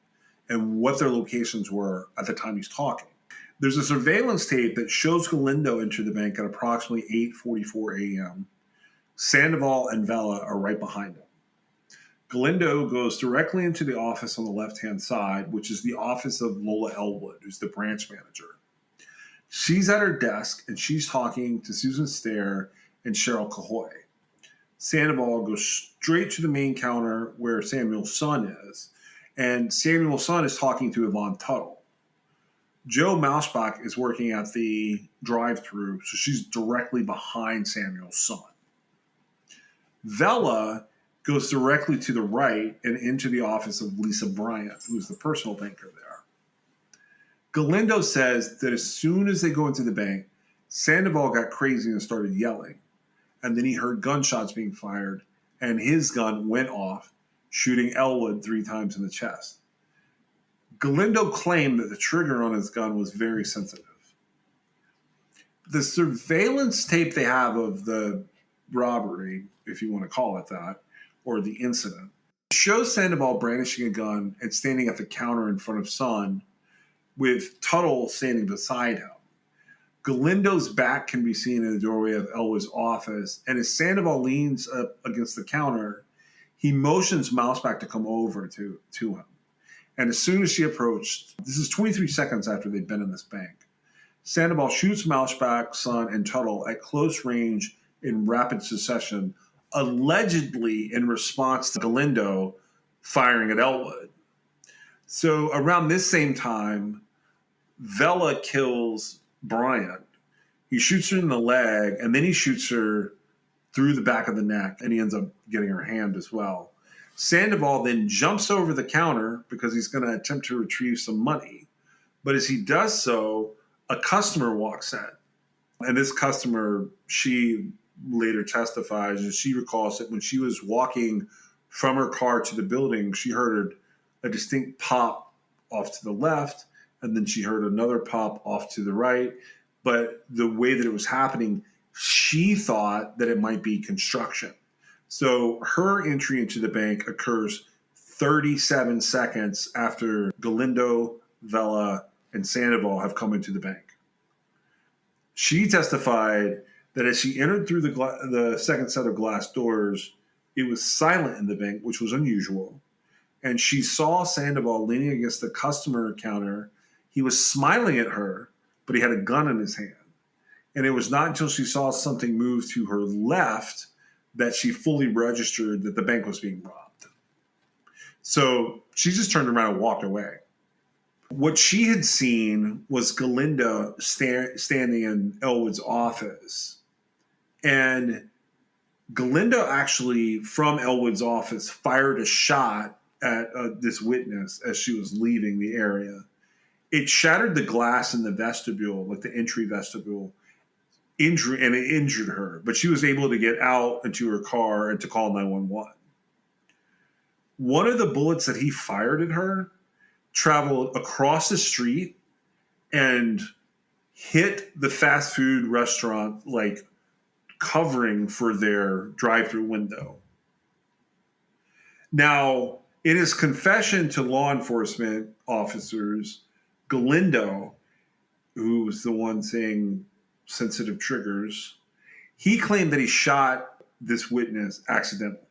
and what their locations were at the time he's talking. There's a surveillance tape that shows Galindo enter the bank at approximately 8:44 a.m. Sandoval and Vela are right behind him. Galindo goes directly into the office on the left-hand side, which is the office of Lola Elwood, who's the branch manager. She's at her desk, and she's talking to Susan Stair and Cheryl Cahoy. Sandoval goes straight to the main counter where Samuel's son is, and Samuel's son is talking to Yvonne Tuttle. Joe Mausbach is working at the drive-thru, so she's directly behind Samuel's son. Vela goes directly to the right and into the office of Lisa Bryant, who is the personal banker there. Galindo says that as soon as they go into the bank, Sandoval got crazy and started yelling. And then he heard gunshots being fired, and his gun went off, shooting Elwood 3 times in the chest. Galindo claimed that the trigger on his gun was very sensitive. The surveillance tape they have of the robbery, if you want to call it that, or the incident, shows Sandoval brandishing a gun and standing at the counter in front of Son, with Tuttle standing beside him. Galindo's back can be seen in the doorway of Elwood's office, and as Sandoval leans up against the counter, he motions Mouseback to come over to him. And as soon as she approached, this is 23 seconds after they've been in this bank, Sandoval shoots Mouseback, Son, and Tuttle at close range in rapid succession, allegedly in response to Galindo firing at Elwood. So around this same time, Vela kills Bryant. He shoots her in the leg, and then he shoots her through the back of the neck, and he ends up getting her hand as well. Sandoval then jumps over the counter because he's going to attempt to retrieve some money. But as he does so, a customer walks in. And this customer, she later testifies, and she recalls that when she was walking from her car to the building, she heard a distinct pop off to the left, and then she heard another pop off to the right. But the way that it was happening, she thought that it might be construction. So her entry into the bank occurs 37 seconds after Galindo, Vela, and Sandoval have come into the bank. She testified that as she entered through the second set of glass doors, it was silent in the bank, which was unusual. And she saw Sandoval leaning against the customer counter. He was smiling at her, but he had a gun in his hand. And it was not until she saw something move to her left that she fully registered that the bank was being robbed. So she just turned around and walked away. What she had seen was Galindo standing in Elwood's office. And Galindo actually, from Elwood's office, fired a shot at this witness as she was leaving the area. It shattered the glass in the vestibule, like the entry vestibule, and it injured her. But she was able to get out into her car and to call 911. One of the bullets that he fired at her traveled across the street and hit the fast food restaurant, like covering for their drive-through window. Now, in his confession to law enforcement officers, Galindo, who was the one saying sensitive triggers, he claimed that he shot this witness accidentally.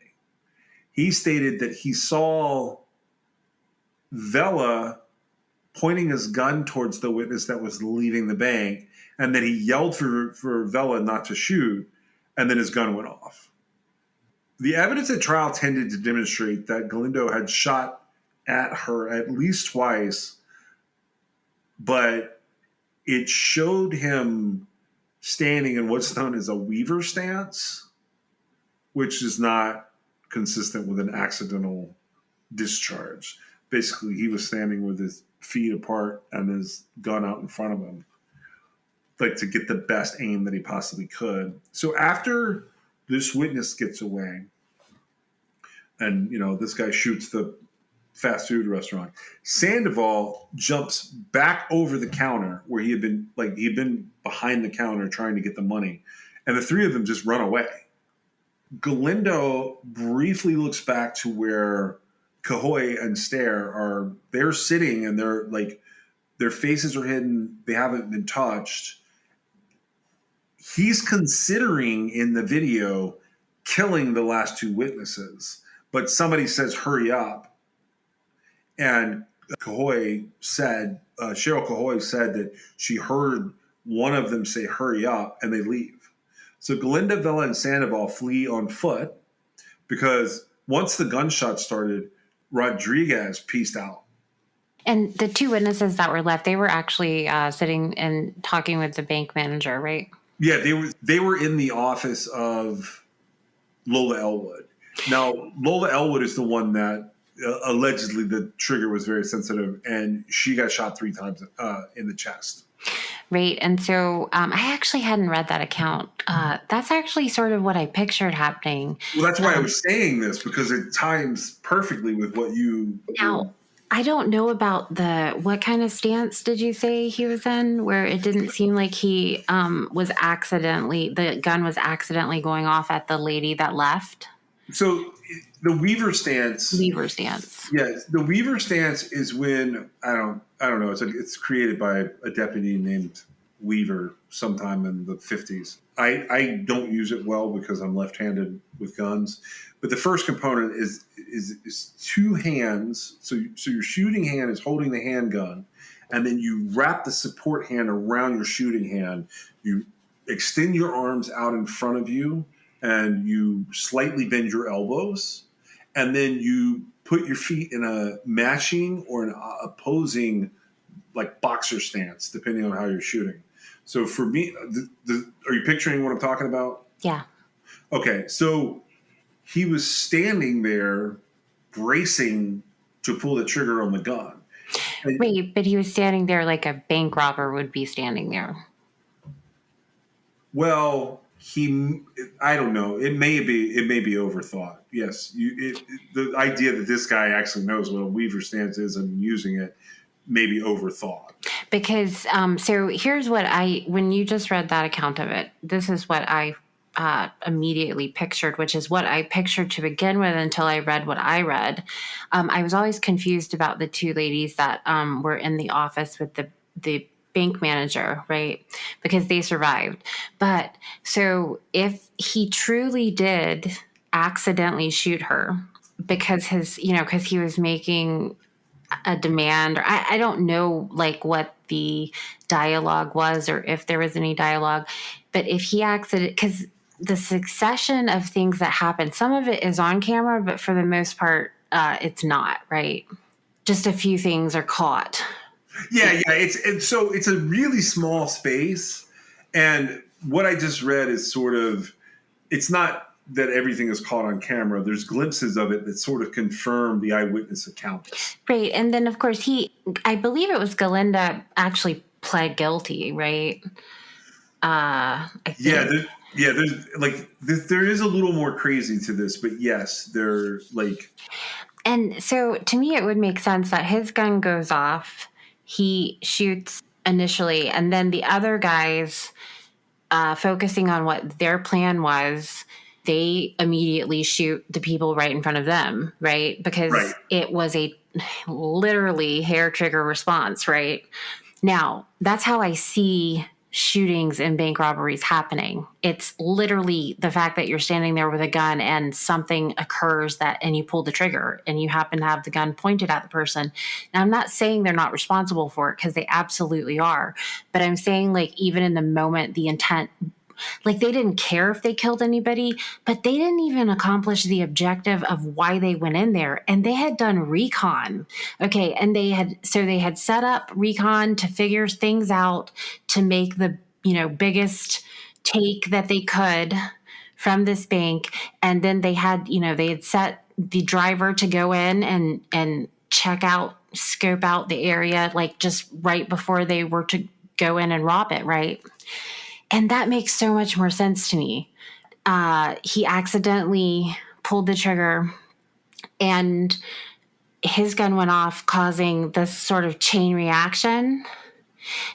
He stated that he saw Vela pointing his gun towards the witness that was leaving the bank, and that he yelled for Vela not to shoot, and then his gun went off. The evidence at trial tended to demonstrate that Galindo had shot at her at least twice, but it showed him standing in what's known as a Weaver stance, which is not consistent with an accidental discharge. Basically, he was standing with his feet apart and his gun out in front of him, like to get the best aim that he possibly could. So after this witness gets away, and this guy shoots the fast food restaurant, Sandoval jumps back over the counter where he'd been behind the counter trying to get the money, and the three of them just run away. Galindo briefly looks back to where Cahoy and they're sitting, and their faces are hidden. They haven't been touched. He's considering in the video killing the last two witnesses, but somebody says, "Hurry up." And Cheryl Cahoy said that she heard one of them say, "Hurry up," and they leave. So Galindo, Vela, and Sandoval flee on foot because once the gunshot started, Rodriguez pieced out. And the two witnesses that were left, they were actually sitting and talking with the bank manager, right? Yeah, they were in the office of Lola Elwood. Now, Lola Elwood is the one that allegedly the trigger was very sensitive, and she got shot 3 times in the chest. Right. And so I actually hadn't read that account. That's actually sort of what I pictured happening. Well, that's why I was saying this, because it times perfectly with what you... Now, I don't know about what kind of stance did you say he was in, where it didn't seem like he the gun was accidentally going off at the lady that left? So the Weaver stance... Weaver stance. Yes, the Weaver stance is when, I don't know, it's created by a deputy named Weaver sometime in the 50s. I don't use it well because I'm left-handed with guns. But the first component is 2 hands. So your shooting hand is holding the handgun, and then you wrap the support hand around your shooting hand. You extend your arms out in front of you, and you slightly bend your elbows, and then you put your feet in a matching or an opposing, like, boxer stance, depending on how you're shooting. So for me, are you picturing what I'm talking about? Yeah. Okay, so he was standing there bracing to pull the trigger on the gun. Right, but he was standing there like a bank robber would be standing there. Well, I don't know. It may be overthought. Yes, the idea that this guy actually knows what a Weaver stance is and using it may be overthought. Because so here's what when you just read that account of it, this is what I immediately pictured, which is what I pictured to begin with until I read what I read. I was always confused about the 2 ladies that were in the office with the bank manager, right? Because they survived. But so if he truly did accidentally shoot her because because he was making a demand, or I don't know like what the dialogue was or if there was any dialogue, but if he because the succession of things that happen, some of it is on camera, but for the most part, it's not, right? Just a few things are caught. Yeah. It's a really small space. And what I just read is sort of, it's not that everything is caught on camera. There's glimpses of it that sort of confirm the eyewitness account. Right. And then, of course, I believe it was Galinda actually pled guilty, right? I think. There is a little more crazy to this, but yes, they're like... And so to me, it would make sense that his gun goes off. He shoots initially, and then the other guys, focusing on what their plan was, they immediately shoot the people right in front of them, right? Because it was a literally hair trigger response, right? Now, that's how I see shootings and bank robberies happening. It's literally the fact that you're standing there with a gun and something occurs and you pull the trigger and you happen to have the gun pointed at the person. Now, I'm not saying they're not responsible for it, because they absolutely are. But I'm saying, like, even in the moment, the intent, like, they didn't care if they killed anybody, but they didn't even accomplish the objective of why they went in there. And they had done recon. Okay. And they had set up recon to figure things out, to make the, biggest take that they could from this bank. And then they had set the driver to go in and scope out the area, like, just right before they were to go in and rob it. Right. And that makes so much more sense to me. He accidentally pulled the trigger and his gun went off, causing this sort of chain reaction.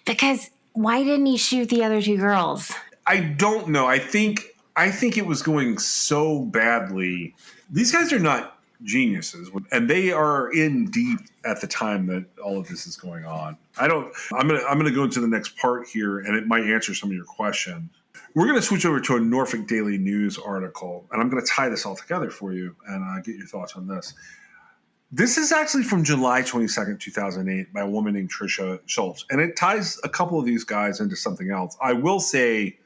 Because why didn't he shoot the other 2 girls? I don't know. I think it was going so badly. These guys are not geniuses, and they are in deep at the time that all of this is going on. I'm gonna go into the next part here, and it might answer some of your question. We're going to switch over to a Norfolk Daily News article, and I'm going to tie this all together for you and get your thoughts on this. This is actually from July 22nd, 2008, by a woman named Tricia Schultz, and it ties a couple of these guys into something else. I will say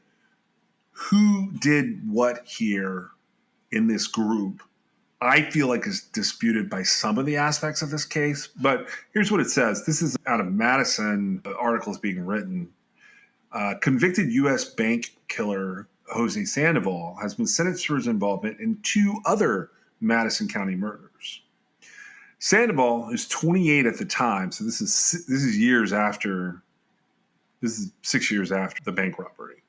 who did what here in this group, I feel like, is disputed by some of the aspects of this case. But here's what it says. This is out of Madison. The article is being written. Convicted U.S. bank killer Jose Sandoval has been sentenced for his involvement in 2 other Madison County murders. Sandoval is 28 at the time, so this is years after. This is 6 years after the bank robbery.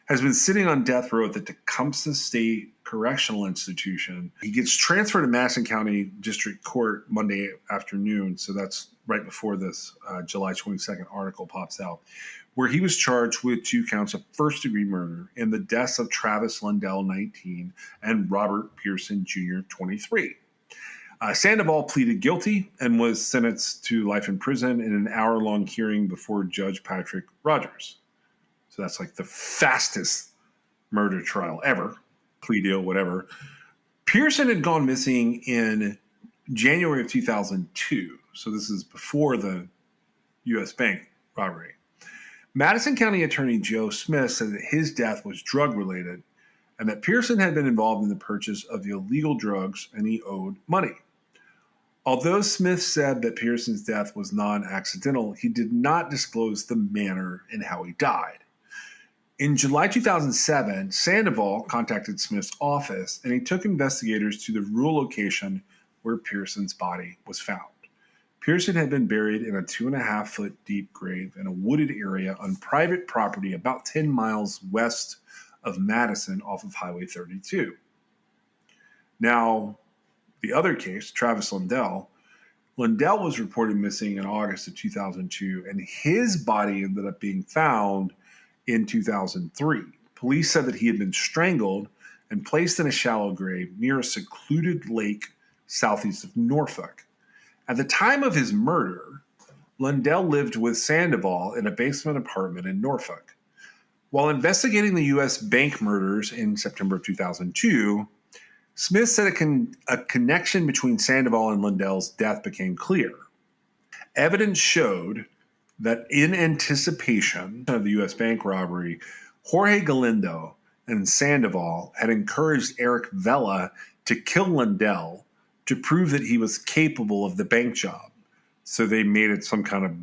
Has been sitting on death row at the Tecumseh State Correctional Institution. He gets transferred to Madison County District Court Monday afternoon, so that's right before this July 22nd article pops out, where he was charged with 2 counts of first-degree murder in the deaths of Travis Lundell, 19, and Robert Pearson Jr., 23. Sandoval pleaded guilty and was sentenced to life in prison in an hour-long hearing before Judge Patrick Rogers. So that's like the fastest murder trial ever, plea deal, whatever. Pearson had gone missing in January of 2002. So this is before the U.S. Bank robbery. Madison County Attorney Joe Smith said that his death was drug-related and that Pearson had been involved in the purchase of illegal drugs and he owed money. Although Smith said that Pearson's death was non-accidental, he did not disclose the manner and how he died. In July 2007, Sandoval contacted Smith's office and he took investigators to the rural location where Pearson's body was found. Pearson had been buried in a 2.5-foot deep grave in a wooded area on private property about 10 miles west of Madison off of Highway 32. Now, the other case, Travis Lundell was reported missing in August of 2002, and his body ended up being found in 2003. Police said that he had been strangled and placed in a shallow grave near a secluded lake southeast of Norfolk. At the time of his murder, Lundell lived with Sandoval in a basement apartment in Norfolk. While investigating the U.S. Bank murders in September of 2002, Smith said a connection between Sandoval and Lundell's death became clear. Evidence showed that in anticipation of the U.S. Bank robbery, Jorge Galindo and Sandoval had encouraged Eric Vela to kill Lundell to prove that he was capable of the bank job. So they made it some kind of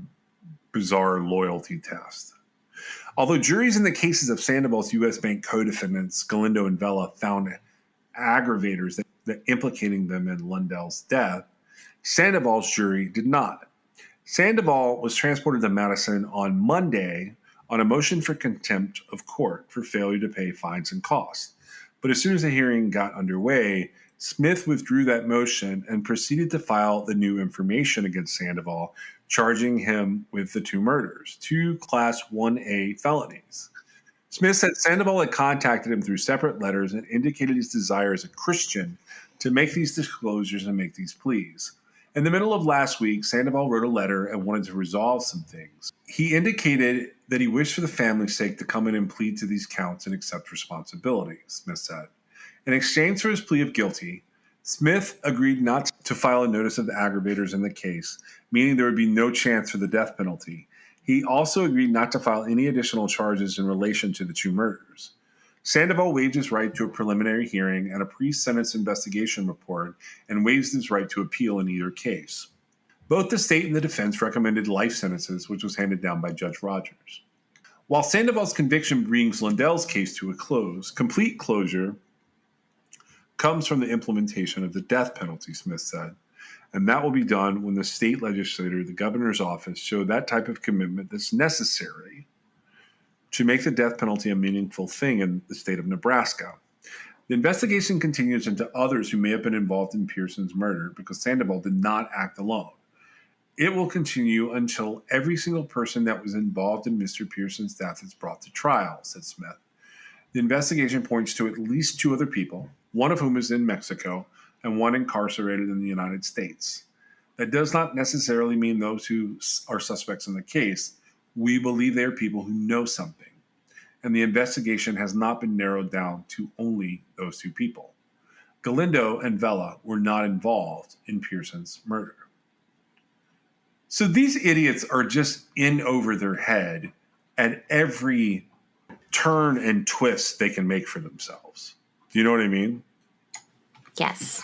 bizarre loyalty test. Although juries in the cases of Sandoval's U.S. Bank co-defendants, Galindo and Vela, found aggravators that implicating them in Lundell's death, Sandoval's jury did not. Sandoval was transported to Madison on Monday on a motion for contempt of court for failure to pay fines and costs. But as soon as the hearing got underway, Smith withdrew that motion and proceeded to file the new information against Sandoval, charging him with the 2 murders, 2 Class 1A felonies. Smith said Sandoval had contacted him through separate letters and indicated his desire as a Christian to make these disclosures and make these pleas. In the middle of last week, Sandoval wrote a letter and wanted to resolve some things. He indicated that he wished for the family's sake to come in and plead to these counts and accept responsibility, Smith said. In exchange for his plea of guilty, Smith agreed not to file a notice of the aggravators in the case, meaning there would be no chance for the death penalty. He also agreed not to file any additional charges in relation to the 2 murders. Sandoval waived his right to a preliminary hearing and a pre-sentence investigation report and waives his right to appeal in either case. Both the state and the defense recommended life sentences, which was handed down by Judge Rogers. While Sandoval's conviction brings Lundell's case to a close, complete closure comes from the implementation of the death penalty, Smith said. And that will be done when the state legislature, the governor's office, show that type of commitment that's necessary to make the death penalty a meaningful thing in the state of Nebraska. The investigation continues into others who may have been involved in Pearson's murder because Sandoval did not act alone. It will continue until every single person that was involved in Mr. Pearson's death is brought to trial, said Smith. The investigation points to at least 2 other people, one of whom is in Mexico, and one incarcerated in the United States. That does not necessarily mean those who are suspects in the case. We believe they are people who know something, and the investigation has not been narrowed down to only those 2 people. Galindo and Vela were not involved in Pearson's murder. So these idiots are just in over their head at every turn and twist they can make for themselves. Do you know what I mean? Yes.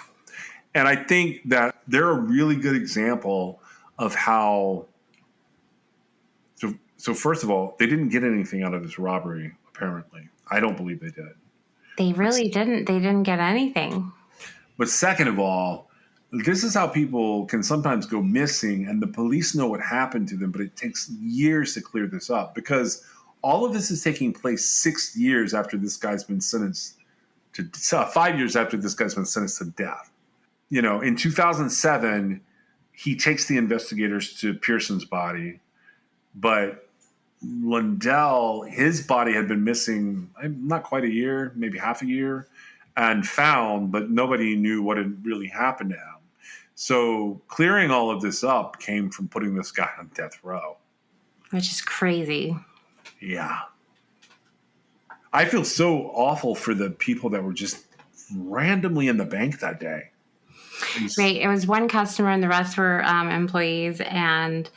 And I think that they're a really good example of how. So first of all, they didn't get anything out of this robbery, apparently. I don't believe they did. They really didn't. They didn't get anything. But second of all, this is how people can sometimes go missing and the police know what happened to them, but it takes years to clear this up because all of this is taking place 6 years after this guy's been sentenced to 5 years after this guy's been sentenced to death. You know, in 2007, he takes the investigators to Pearson's body, but Lundell, his body had been missing not quite a year, maybe half a year, and found, but nobody knew what had really happened to him. So clearing all of this up came from putting this guy on death row. Which is crazy. Yeah. I feel so awful for the people that were just randomly in the bank that day. Right. It was one customer and the rest were employees. And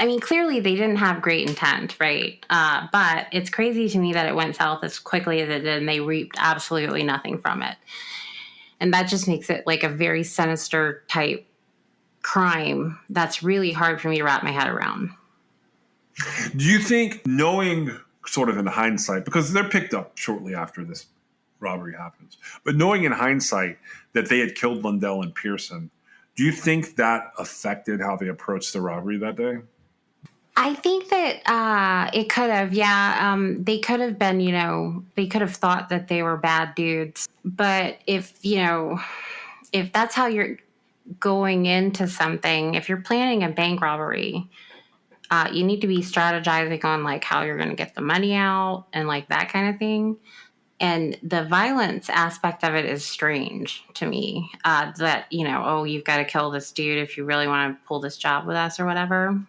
I mean, clearly they didn't have great intent, right? But it's crazy to me that it went south as quickly as it did and they reaped absolutely nothing from it. And that just makes it like a very sinister type crime that's really hard for me to wrap my head around. Do you think, knowing sort of in hindsight, because they're picked up shortly after this robbery happens, but knowing in hindsight that they had killed Lundell and Pearson, do you think that affected how they approached the robbery that day? I think that it could have, yeah. They could have been, they could have thought that they were bad dudes. But if that's how you're going into something, if you're planning a bank robbery, you need to be strategizing on like how you're going to get the money out and like that kind of thing. And the violence aspect of it is strange to me. That, you've got to kill this dude if you really want to pull this job with us or whatever.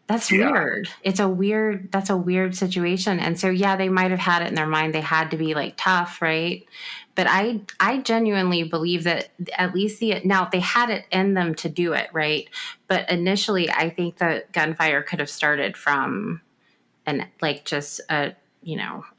That's weird. That's a weird situation. And so, yeah, they might have had it in their mind. They had to be like tough, right? But I genuinely believe that at least now they had it in them to do it, right? But initially, I think the gunfire could have started from just a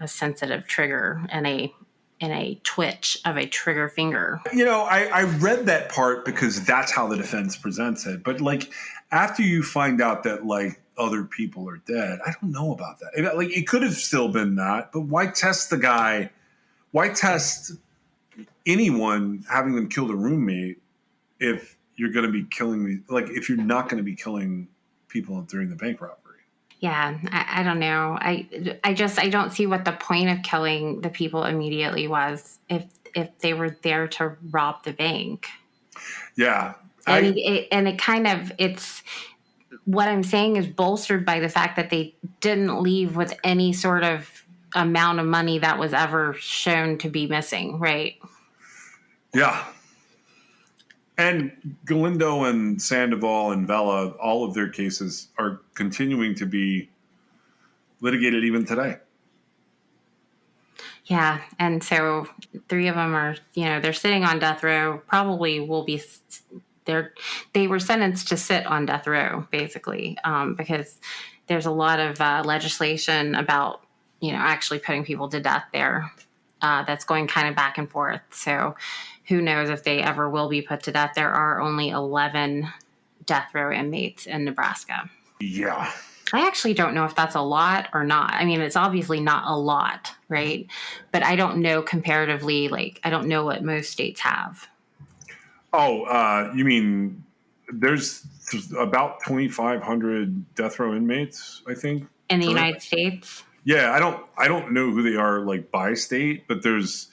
sensitive trigger and a twitch of a trigger finger. I read that part because that's how the defense presents it. But like after you find out that like other people are dead, I don't know about that. It could have still been that, but why test the guy? Why test anyone having them kill a roommate if you're going to be killing if you're not going to be killing people during the bank robbery? Yeah, I don't know. I don't see what the point of killing the people immediately was if they were there to rob the bank. Yeah. It's what I'm saying is bolstered by the fact that they didn't leave with any sort of amount of money that was ever shown to be missing, right? Yeah. And Galindo and Sandoval and Vela, all of their cases are continuing to be litigated even today. Yeah, and so 3 of them are, they're sitting on death row, probably will be, they were sentenced to sit on death row, basically, because there's a lot of legislation about, actually putting people to death there that's going kind of back and forth. So who knows if they ever will be put to death. There are only 11 death row inmates in Nebraska. Yeah. I actually don't know if that's a lot or not. I mean, it's obviously not a lot, right? But I don't know comparatively, I don't know what most states have. Oh, you mean there's about 2,500 death row inmates, I think, in the United States? Yeah, I don't know who they are by state, but there's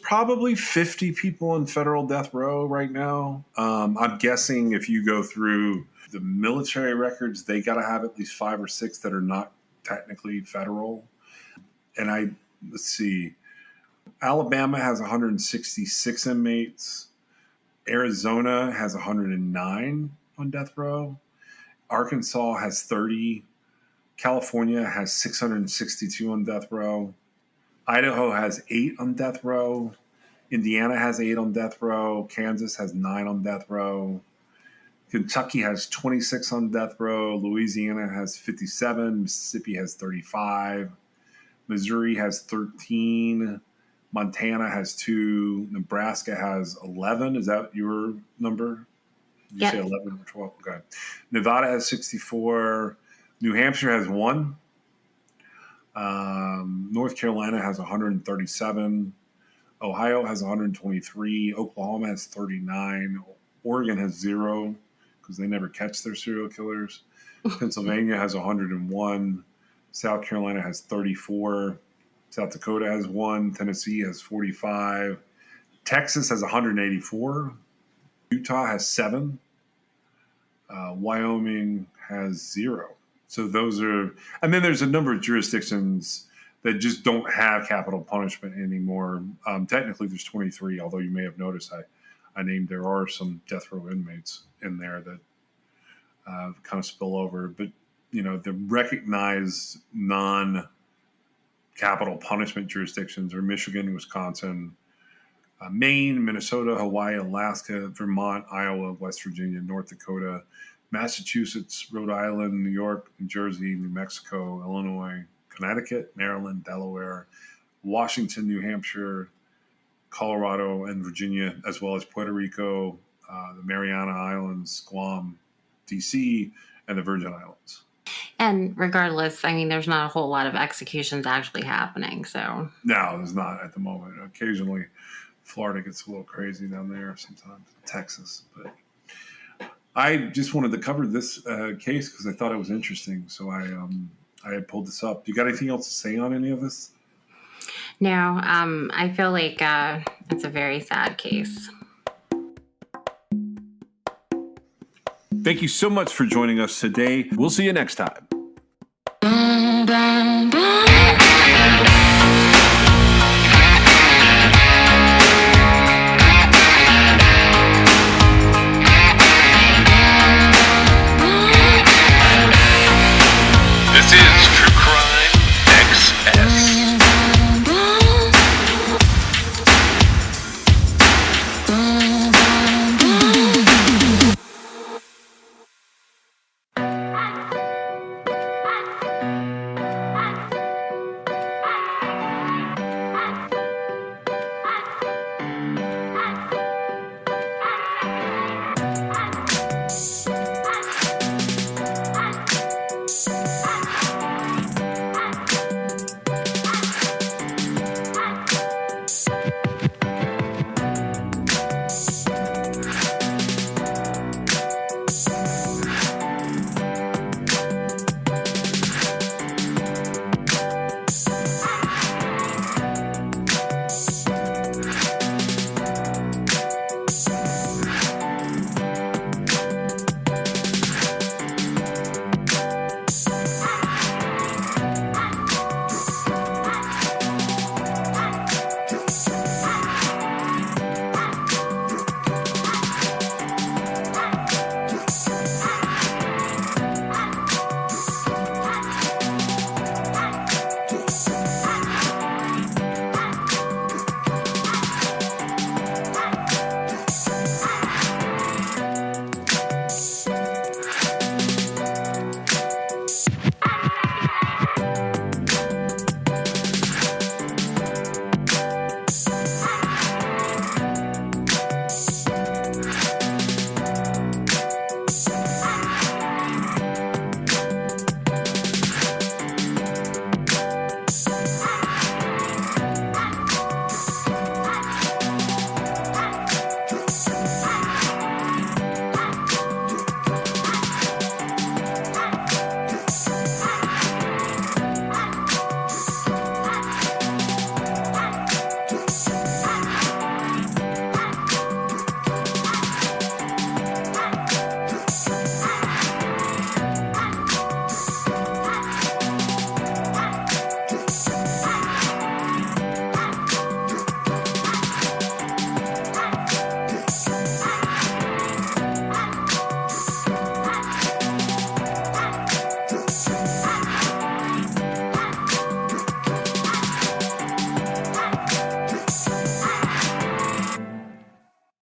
probably 50 people in federal death row right now. I'm guessing if you go through the military records, they got to have at least 5 or 6 that are not technically federal. And let's see, Alabama has 166 inmates. Arizona has 109 on death row. Arkansas has 30. California has 662 on death row. Idaho has 8 on death row. Indiana has 8 on death row. Kansas has 9 on death row. Kentucky has 26 on death row. Louisiana has 57. Mississippi has 35. Missouri has 13. Montana has 2. Nebraska has 11. Is that your number? Did you say 11 or 12? Okay. Nevada has 64. New Hampshire has 1. North Carolina has 137. Ohio has 123. Oklahoma has 39. Oregon has 0 because they never catch their serial killers. Pennsylvania has 101. South Carolina has 34. South Dakota has 1. Tennessee has 45. Texas has 184. Utah has 7. Wyoming has 0. So those are, and then there's a number of jurisdictions that just don't have capital punishment anymore. Technically, there's 23, although you may have noticed I named there are some death row inmates in there that kind of spill over. But, the recognized non-capital punishment jurisdictions are Michigan, Wisconsin, Maine, Minnesota, Hawaii, Alaska, Vermont, Iowa, West Virginia, North Dakota, Massachusetts, Rhode Island, New York, New Jersey, New Mexico, Illinois, Connecticut, Maryland, Delaware, Washington, New Hampshire, Colorado, and Virginia, as well as Puerto Rico, the Mariana Islands, Guam, DC, and the Virgin Islands. And regardless, I mean, there's not a whole lot of executions actually happening. So No, there's not at the moment. Occasionally, Florida gets a little crazy down there sometimes, Texas. But I just wanted to cover this case because I thought it was interesting. So I had pulled this up. Do you got anything else to say on any of this? no, I feel like it's a very sad case. Thank you so much for joining us today. We'll see you next time.